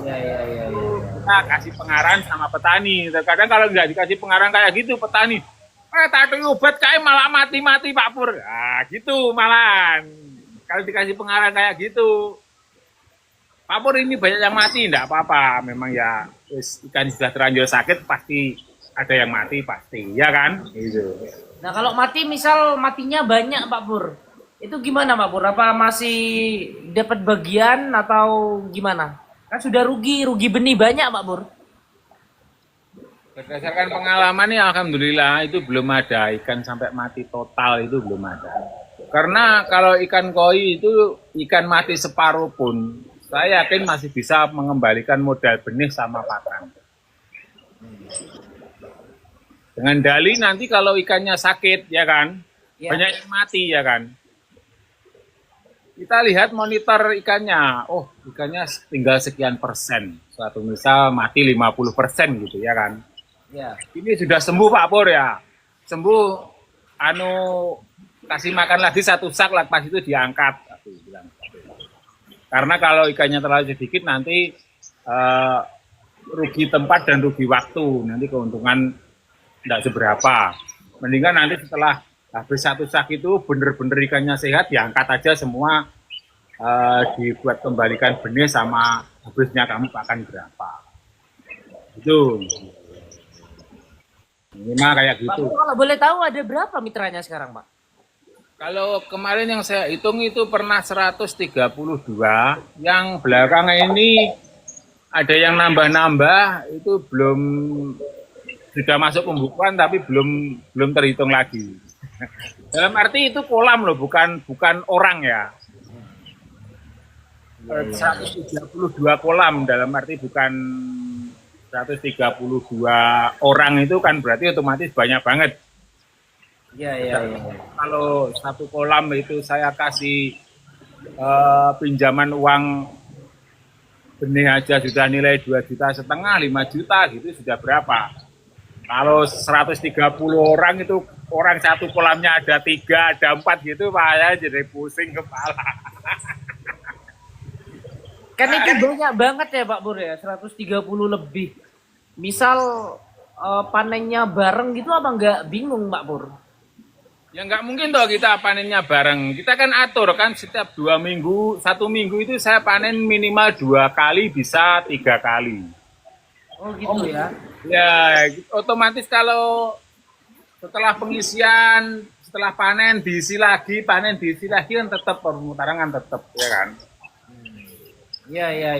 Ya. Kita kasih pengarahan sama petani. Terkadang kalau nggak dikasih pengarahan kayak gitu, petani, tadi obat kayak malah mati-mati Pak Pur. Nah, gitu malahan. Kalau dikasih pengarahan kayak gitu, Pak Pur ini banyak yang mati, enggak apa-apa. Memang ya ikan sudah terlanjur sakit pasti ada yang mati pasti, ya kan? Gitu. Nah kalau mati, misal matinya banyak Pak Pur, itu gimana Pak Pur? Apa masih dapat bagian atau gimana? Kan sudah rugi benih banyak Pak Pur. Berdasarkan pengalaman ya alhamdulillah itu belum ada ikan sampai mati total, itu belum ada. Karena kalau ikan koi itu ikan mati separuh pun, saya yakin masih bisa mengembalikan modal benih sama pakan. Dengan dali nanti kalau ikannya sakit, ya kan, banyak yang mati, ya kan. Kita lihat monitor ikannya, oh ikannya tinggal sekian persen. Suatu misal mati 50% gitu, ya kan. Ya. Ini sudah sembuh Pak Pur ya, sembuh, kasih makan lagi 1 sak, pas itu diangkat. Aku bilang. Karena kalau ikannya terlalu sedikit nanti rugi tempat dan rugi waktu, nanti keuntungan tidak seberapa. Mendingan nanti setelah habis 1 sak itu bener-bener ikannya sehat, diangkat aja semua, dibuat kembalikan benih sama habisnya kamu pakan berapa. Itu. Minimal kayak gitu. Pak, kalau boleh tahu ada berapa mitranya sekarang Pak? Kalau kemarin yang saya hitung itu pernah 132, yang belakangan ini ada yang nambah-nambah, itu belum, sudah masuk pembukuan tapi belum terhitung lagi. Dalam arti itu kolam loh, bukan orang ya. 132 kolam, dalam arti bukan 132 orang, itu kan berarti otomatis banyak banget. Iya. Kalau 1 kolam itu saya kasih pinjaman uang benih aja sudah nilai 2,5 juta, 5 juta gitu, sudah berapa? Kalau 130 orang itu, orang 1 kolamnya ada 3, ada 4 gitu, Pak, ya jadi pusing kepala. Kan itu banyak banget ya Pak Pur ya, 130 lebih. Misal panennya bareng gitu apa nggak bingung Pak Pur? Ya nggak mungkin toh kita panennya bareng. Kita kan atur kan setiap 2 minggu, 1 minggu itu saya panen minimal 2 kali, bisa 3 kali. Oh gitu ya? Ya otomatis kalau setelah pengisian, setelah panen diisi lagi, panen diisi lagi, kan tetap perputaran kan tetap, ya kan? Iya.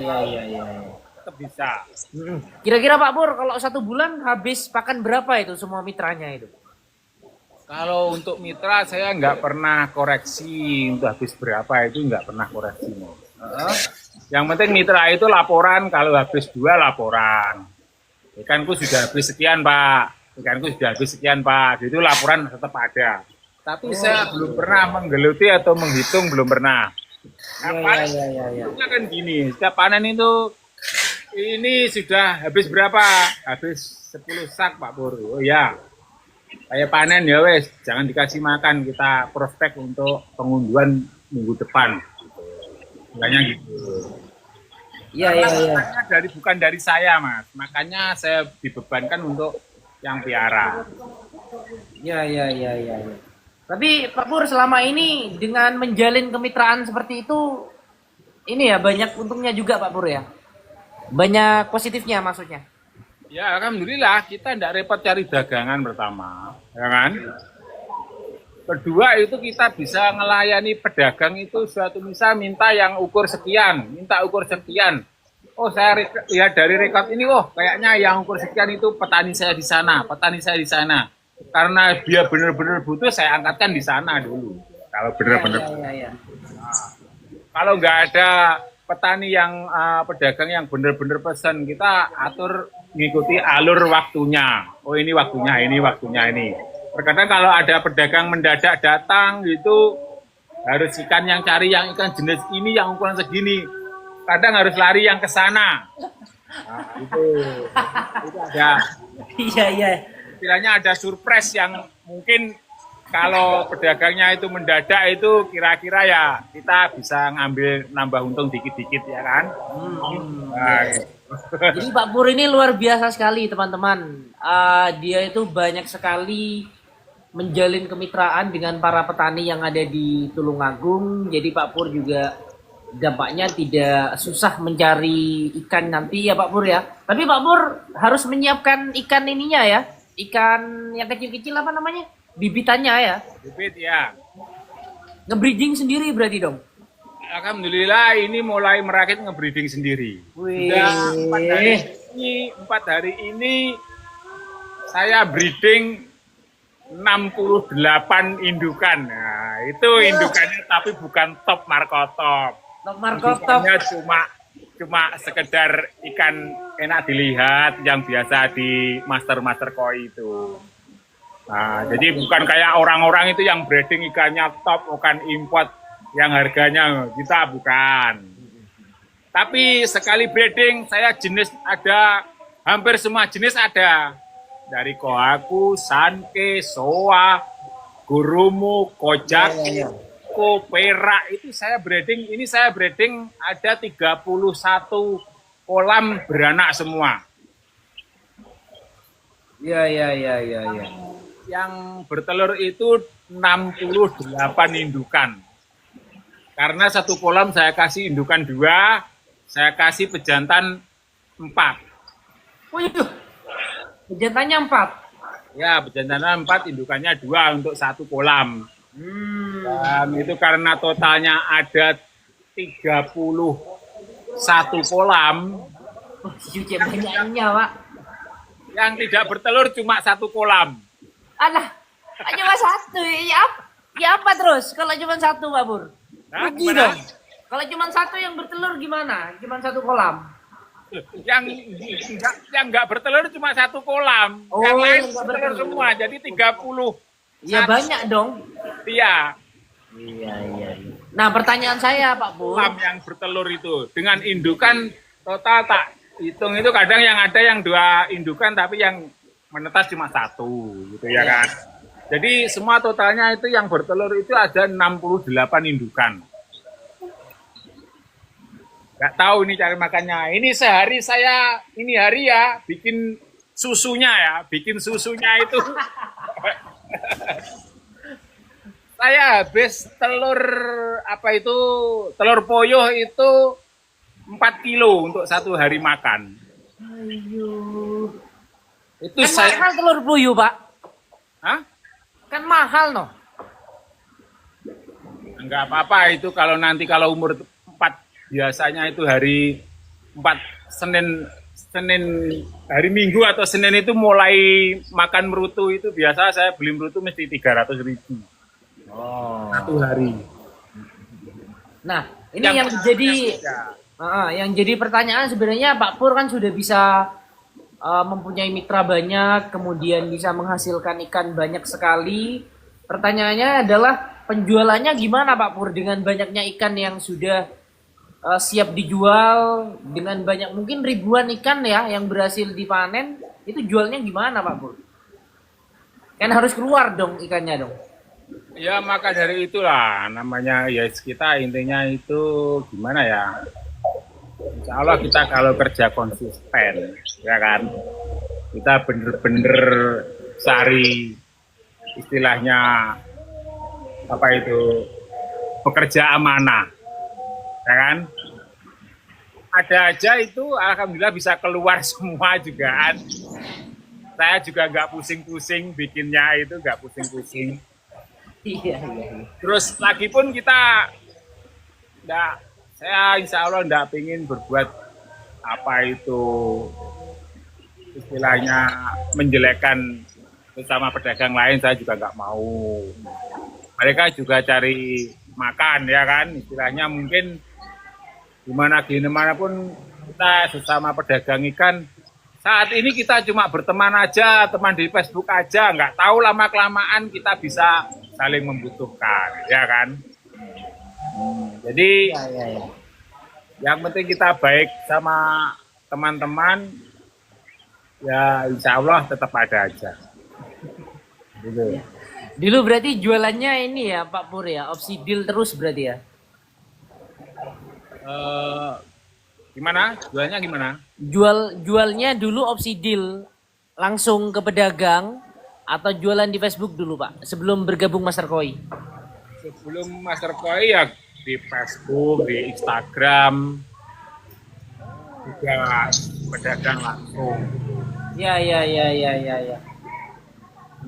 Tetap bisa. Kira-kira Pak Pur kalau 1 bulan habis pakan berapa itu semua mitranya itu? Kalau untuk mitra saya nggak pernah koreksi untuk habis berapa, itu nggak pernah koreksi. Yang penting mitra itu laporan, kalau habis 2 laporan. Ikanku sudah habis sekian Pak, ikanku sudah habis sekian Pak, itu laporan tetap ada. Tapi saya belum pernah menggeluti atau menghitung, belum pernah. Iya. Itu kan gini, setiap panen itu ini sudah habis berapa? Habis 10 sak Pak Pur. Oh ya. Kayak panen ya wes, jangan dikasih makan, kita prospek untuk pengunduhan minggu depan. Makanya gitu. Iya, Karena iya, iya. ikannya bukan dari saya, Mas. Makanya saya dibebankan untuk yang piara. Iya, iya, iya, iya. Iya. Tapi Pak Pur selama ini dengan menjalin kemitraan seperti itu, ini ya banyak untungnya juga Pak Pur ya. Banyak positifnya maksudnya. Ya, alhamdulillah kita tidak repot cari dagangan pertama, ya kan? Kedua itu kita bisa melayani pedagang itu suatu misal minta yang ukur sekian, minta ukur sekian. Oh saya lihat dari rekod ini, oh kayaknya yang ukur sekian itu petani saya di sana, petani saya di sana. Karena dia benar-benar butuh, saya angkatkan di sana dulu. Kalau benar-benar. Iya, iya, iya. Kalau nggak ada petani yang pedagang yang benar-benar pesan, kita atur mengikuti alur waktunya. Oh ini waktunya, ini waktunya ini. Terkadang kalau ada pedagang mendadak datang gitu, harus ikan yang cari yang ikan jenis ini yang ukuran segini. Kadang harus lari yang ke sana. Nah, itu ada. Iya, iya. Istilahnya ada surprise yang mungkin kalau pedagangnya itu mendadak itu kira-kira ya kita bisa ngambil nambah untung dikit-dikit ya kan. Nah, Jadi Pak Pur ini luar biasa sekali teman-teman. Dia itu banyak sekali menjalin kemitraan dengan para petani yang ada di Tulungagung. Jadi Pak Pur juga dampaknya tidak susah mencari ikan nanti ya Pak Pur ya. Tapi Pak Pur harus menyiapkan ikan ininya ya. Ikan yang kecil-kecil apa namanya? Bibitannya ya. bibit ya. Ngebreeding sendiri berarti dong. Alhamdulillah ini mulai merakit ngebreeding sendiri. Wih. Sudah 4 hari ini saya breeding 68 indukan. Nah, itu indukannya tapi bukan top markotop. Top markotop. Indukannya cuma sekedar ikan enak dilihat yang biasa di master koi itu. Nah, jadi bukan kayak orang-orang itu yang breeding ikannya top, bukan import yang harganya kita bukan. Tapi sekali breeding saya jenis ada hampir semua jenis ada. Dari kohaku, sanke, soa, gurumu, kojaki, perak itu saya breeding. Ini saya breeding ada 31 kolam beranak semua. Iya, iya, iya, iya, iya. Yang bertelur itu 68 indukan. Karena satu kolam saya kasih indukan 2, saya kasih pejantan 4. Waduh. Pejantannya 4. Ya, pejantannya 4, indukannya 2 untuk satu kolam. Dan itu karena totalnya ada 31 kolam. Cuci banyaknya, Pak. Yang tidak bertelur cuma satu kolam. Alah, cuma satu. Ya apa terus? Kalau cuma satu, Pak Pur? Nah, Rugi gimana? dong. Kalau cuma satu yang bertelur gimana? Cuma satu kolam. Yang nggak bertelur cuma satu kolam. Oh, yang lain yang nggak bertelur bertelur. semua. Jadi 30. Ya banyak dong. Iya. Iya, iya. Nah, pertanyaan saya, Pak Pur. Kolam yang bertelur itu dengan indukan total tak hitung itu kadang yang ada yang 2 indukan tapi yang menetas cuma 1 gitu ya kan. Jadi semua totalnya itu yang bertelur itu ada 68 indukan. Nggak tahu ini cari makannya. Ini sehari saya ini hari ya bikin susunya itu. Saya habis telur puyuh itu 4 kilo untuk satu hari makan. Ayo. Itu Kan saya. mahal telur puyuh, Pak. Hah? Kan mahal, no? Enggak apa-apa itu kalau umur 4 biasanya itu hari 4 Senin hari Minggu atau Senin itu mulai makan merutu itu biasa saya beli merutu mesti 300.000. Oh. Satu hari. Nah, ini yang jadi pertanyaan sebenarnya Pak Pur kan sudah bisa mempunyai mitra banyak, kemudian bisa menghasilkan ikan banyak sekali. Pertanyaannya adalah penjualannya gimana Pak Pur dengan banyaknya ikan yang sudah siap dijual, dengan banyak mungkin ribuan ikan ya yang berhasil dipanen, itu jualnya gimana Pak Pur? Kan harus keluar dong ikannya dong. Ya maka dari itulah namanya ya kita intinya itu gimana ya Insya Allah kita kalau kerja konsisten, ya kan, kita bener-bener cari istilahnya apa itu pekerja amanah, ya kan. Ada aja itu alhamdulillah bisa keluar semua juga kan. Saya juga nggak pusing-pusing bikinnya itu, nggak pusing-pusing. Iya, iya, iya. Terus lagi pun kita saya insya Allah nggak ingin berbuat apa itu istilahnya menjelekkan sesama pedagang lain, saya juga nggak mau. Mereka juga cari makan ya kan, istilahnya mungkin gimana pun kita sesama pedagang ikan saat ini kita cuma berteman aja, teman di Facebook aja, nggak tahu lama-kelamaan kita bisa saling membutuhkan, ya kan? Jadi Ya, ya, ya. yang penting kita baik sama teman-teman, ya insya Allah tetap ada aja. Gitu. Dulu berarti jualannya ini ya Pak Pur ya, opsi deal terus berarti ya? Gimana? Jualnya gimana? Jualnya dulu opsi deal langsung ke pedagang atau jualan di Facebook dulu Pak sebelum bergabung Master Koi? Sebelum Master Koi ya di Facebook, di Instagram, juga pedagang langsung. Ya, ya, ya, ya, ya, ya.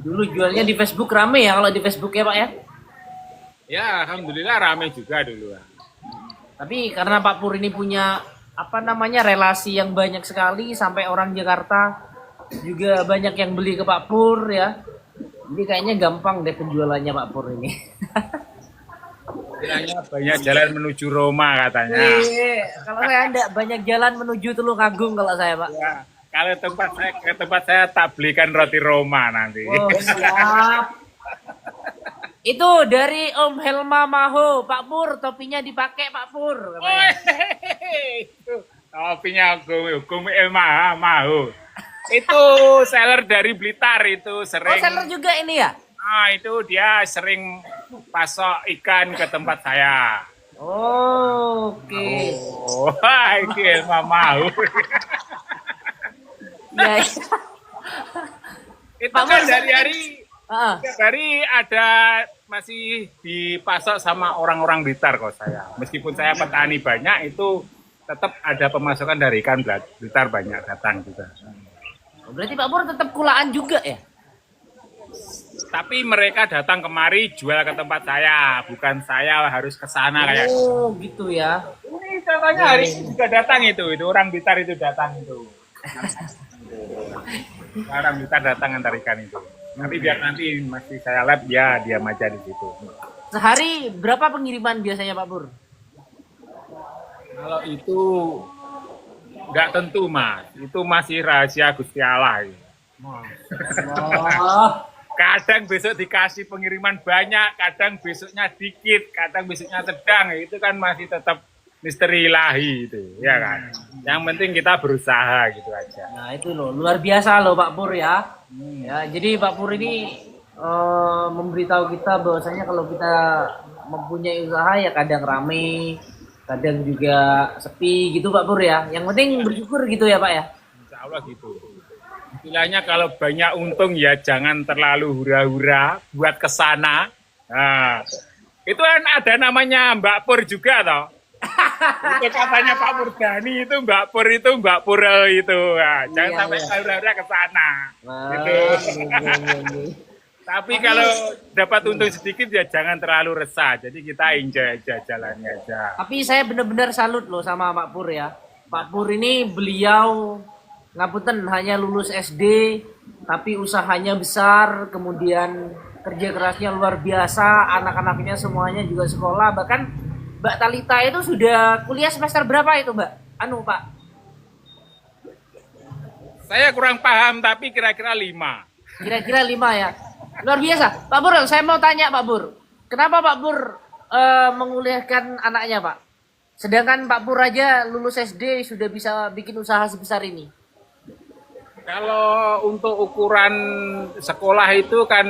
Dulu jualnya di Facebook rame ya kalau di Facebook ya Pak ya? Ya alhamdulillah rame juga dulu. Tapi karena Pak Pur ini punya apa namanya relasi yang banyak sekali sampai orang Jakarta juga banyak yang beli ke Pak Pur ya. Jadi kayaknya gampang deh penjualannya Pak Pur ini. Istilahnya banyak jalan menuju Roma katanya. Kalau saya enggak banyak jalan menuju Tulungagung kalau saya Pak. Ya, kalau tempat saya tak belikan roti Roma nanti. Oh siap. Itu dari Om Helma Maho, Pak Pur, topinya dipakai Pak Pur. Topinya hukum Elma Mahu. Itu seller dari Blitar itu Oh sering. seller juga ini ya? Nah itu dia sering pasok ikan ke tempat saya. Oh, oke. Oh, ini Elma Mahu. Ya, ya. Itu Pak kan Pur, dari Ah, dari ada masih dipasok sama orang-orang Blitar kok saya. Meskipun saya petani banyak itu tetap ada pemasukan dari ikan Blitar banyak datang juga. berarti Pak Pur tetap kulaan juga ya? Tapi mereka datang kemari jual ke tempat saya, bukan saya harus ke sana kayak. Oh, gitu ya. Ini contohnya hari ini juga datang itu orang Blitar itu datang itu. Orang Blitar datang antar ikan itu. Tapi biar nanti masih saya live ya diam aja di situ. Sehari berapa pengiriman biasanya Pak Pur? Kalau itu nggak tentu mas, itu masih rahasia Gusti Allah. Oh, Kadang besok dikasih pengiriman banyak, kadang besoknya dikit, kadang besoknya sedang, itu kan masih tetap misteri ilahi itu, ya kan. Yang penting kita berusaha gitu aja. nah itu loh, luar biasa loh Pak Pur ya. Ya, jadi Pak Pur ini memberitahu kita bahwasanya kalau kita mempunyai usaha ya kadang rame, kadang juga sepi gitu Pak Pur ya. Yang penting bersyukur gitu ya Pak ya. Insya Allah gitu. Istilahnya kalau banyak untung ya jangan terlalu hura-hura buat kesana. Nah, itu kan ada namanya Mbak Pur juga toh. Itu katanya Pak Murdani itu Mbak Pur itu Mbak Pur itu. Nah, jangan Iya, sampai iya. hura-hura ke sana. Nah, Gitu. iya. Tapi kalau dapat untung sedikit ya jangan terlalu resah. Jadi kita enjoy aja jalannya aja. Tapi saya benar-benar salut loh sama Pak Pur ya. Pak Pur ini beliau ngapunten hanya lulus SD tapi usahanya besar, kemudian kerja kerasnya luar biasa, anak-anaknya semuanya juga sekolah, bahkan Mbak Talita itu sudah kuliah semester berapa itu Mbak? Anu Pak? Saya kurang paham tapi kira-kira 5. Kira-kira 5 ya. Luar biasa. Pak Pur, saya mau tanya Pak Pur. Kenapa Pak Pur menguliahkan anaknya Pak? Sedangkan Pak Pur aja lulus SD sudah bisa bikin usaha sebesar ini. Kalau untuk ukuran sekolah itu kan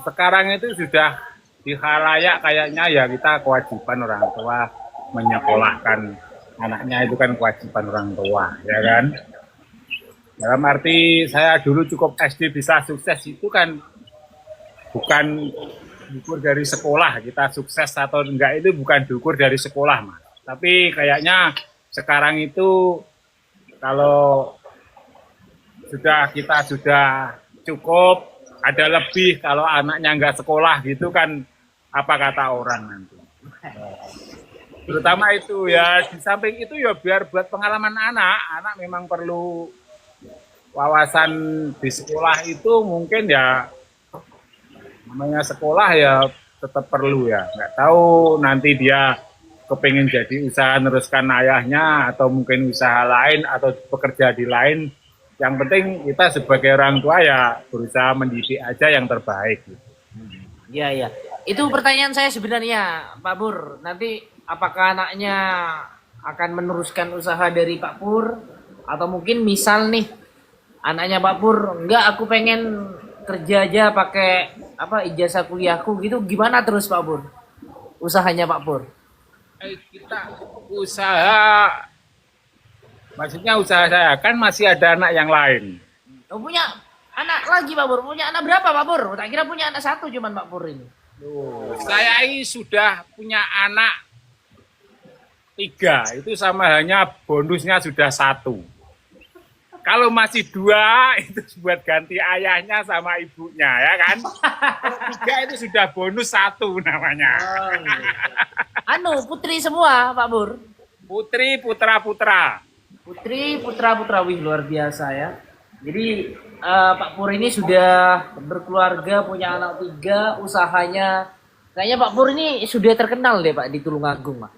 sekarang itu sudah di khalayak kayaknya ya kita kewajiban orang tua menyekolahkan anaknya itu kan kewajiban orang tua, ya kan? Dalam arti saya dulu cukup SD bisa sukses itu kan bukan diukur dari sekolah, kita sukses atau enggak itu bukan diukur dari sekolah, Mas. Tapi kayaknya sekarang itu kalau kita sudah cukup, ada lebih, kalau anaknya enggak sekolah gitu kan apa kata orang nanti. Terutama itu ya, di samping itu ya biar buat pengalaman anak memang perlu wawasan di sekolah itu mungkin ya, namanya sekolah ya tetap perlu ya. Nggak tahu nanti dia kepengen jadi usaha neruskan ayahnya atau mungkin usaha lain atau bekerja di lain. Yang penting kita sebagai orang tua ya berusaha mendidik aja yang terbaik. Iya, iya. Itu pertanyaan saya sebenarnya, Pak Pur. Nanti apakah anaknya akan meneruskan usaha dari Pak Pur? Atau mungkin misal nih, anaknya Pak Pur, enggak, aku pengen kerja aja pakai ijazah kuliahku gitu. Gimana terus Pak Pur? Usahanya Pak Pur? Kita usaha, maksudnya usaha saya kan masih ada anak yang lain. Oh, punya anak lagi Pak Pur? Punya anak berapa Pak Pur? Tak kira punya anak satu cuman Pak Pur ini. Saya ini sudah punya anak 3, itu sama halnya bonusnya sudah 1. Kalau masih 2 itu buat ganti ayahnya sama ibunya, ya kan? Kalau 3 itu sudah bonus 1 namanya. Putri semua Pak Pur? Putri, putra-putra. Putri, putra-putra, wih luar biasa ya. Jadi Pak Pur ini sudah berkeluarga, punya anak 3, usahanya. Kayaknya Pak Pur ini sudah terkenal deh Pak di Tulungagung, Pak.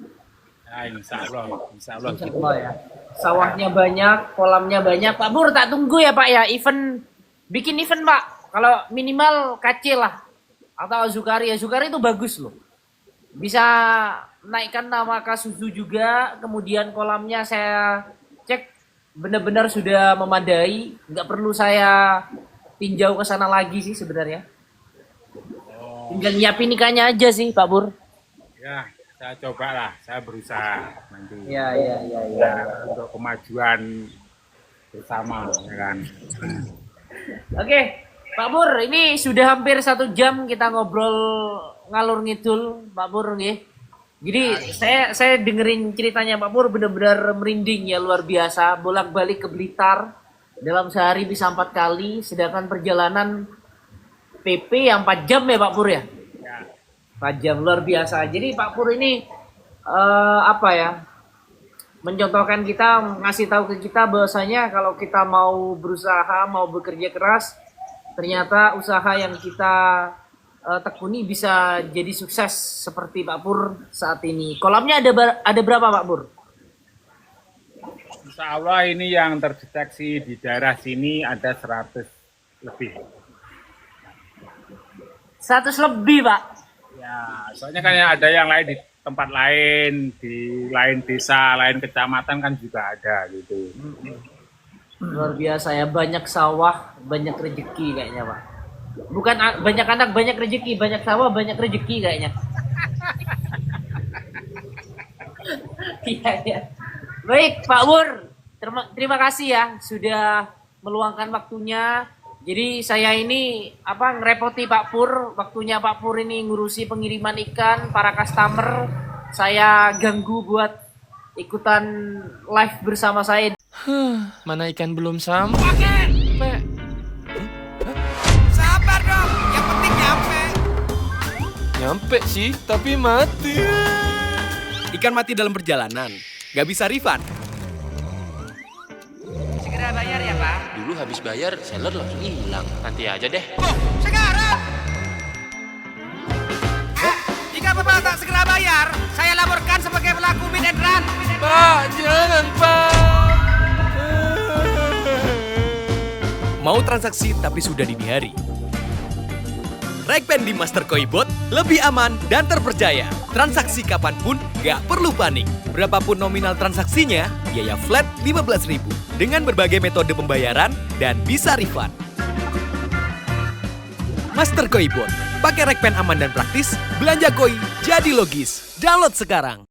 Ya, insya Allah. Insya Allah ya. Sawahnya banyak, kolamnya banyak. Pak Pur tak tunggu ya Pak ya, bikin event Pak. Kalau minimal KC lah. Atau Azukari. Azukari itu bagus loh. Bisa naikkan nama Kasuzu juga. Kemudian kolamnya saya cek benar-benar sudah memadai. Nggak perlu saya tinjau ke sana lagi sih sebenarnya. Tinggal nyiapin ikannya aja sih Pak Pur. Ya, saya cobalah, saya berusaha nanti. Ya. Untuk kemajuan bersama, ya kan. Oke, Pak Pur, ini sudah hampir 1 jam kita ngobrol ngalur ngidul, Pak Pur nggih. Jadi saya dengerin ceritanya Pak Pur benar-benar merinding ya, luar biasa. Bolak-balik ke Blitar dalam sehari bisa 4 kali, sedangkan perjalanan PP yang 4 jam ya Pak Pur ya? Ya. 4 jam, luar biasa. Jadi Pak Pur ini mencontohkan kita, ngasih tahu ke kita bahwasanya kalau kita mau berusaha, mau bekerja keras, ternyata usaha yang kita tekuni bisa jadi sukses seperti Pak Pur saat ini. Kolamnya ada berapa Pak Pur? Insya Allah ini yang terdeteksi di daerah sini ada 100 lebih. 100 lebih Pak? Ya, soalnya kan ada yang lain di tempat lain, di lain desa, lain kecamatan kan juga ada gitu. Luar biasa ya, banyak sawah, banyak rezeki kayaknya Pak. Bukan banyak anak, banyak rezeki, banyak sawah, banyak rezeki kayaknya. Iya. Baik Pak Pur, terima kasih ya sudah meluangkan waktunya. Jadi saya ini ngerepoti Pak Pur, waktunya Pak Pur ini ngurusi pengiriman ikan para customer. Saya ganggu buat ikutan live bersama saya. Mana ikan belum sampai? Sabar dong, yang penting nyampe. Nyampe sih, tapi mati. Ikan mati dalam perjalanan, gak bisa refund. Segera bayar ya Pak. Dulu habis bayar, seller langsung hilang. Nanti aja deh. Oh, sekarang! Jika Bapak tak segera bayar, saya laporkan sebagai pelaku bid and run. Pak, jangan Pak. Mau transaksi tapi sudah dini hari? Rekpen di Mastercoin Bot lebih aman dan terpercaya. Transaksi kapanpun gak perlu panik. Berapapun nominal transaksinya, biaya flat 15.000 dengan berbagai metode pembayaran dan bisa refund. Mastercoin Bot, pakai Rekpen aman dan praktis, belanja koi jadi logis. Download sekarang.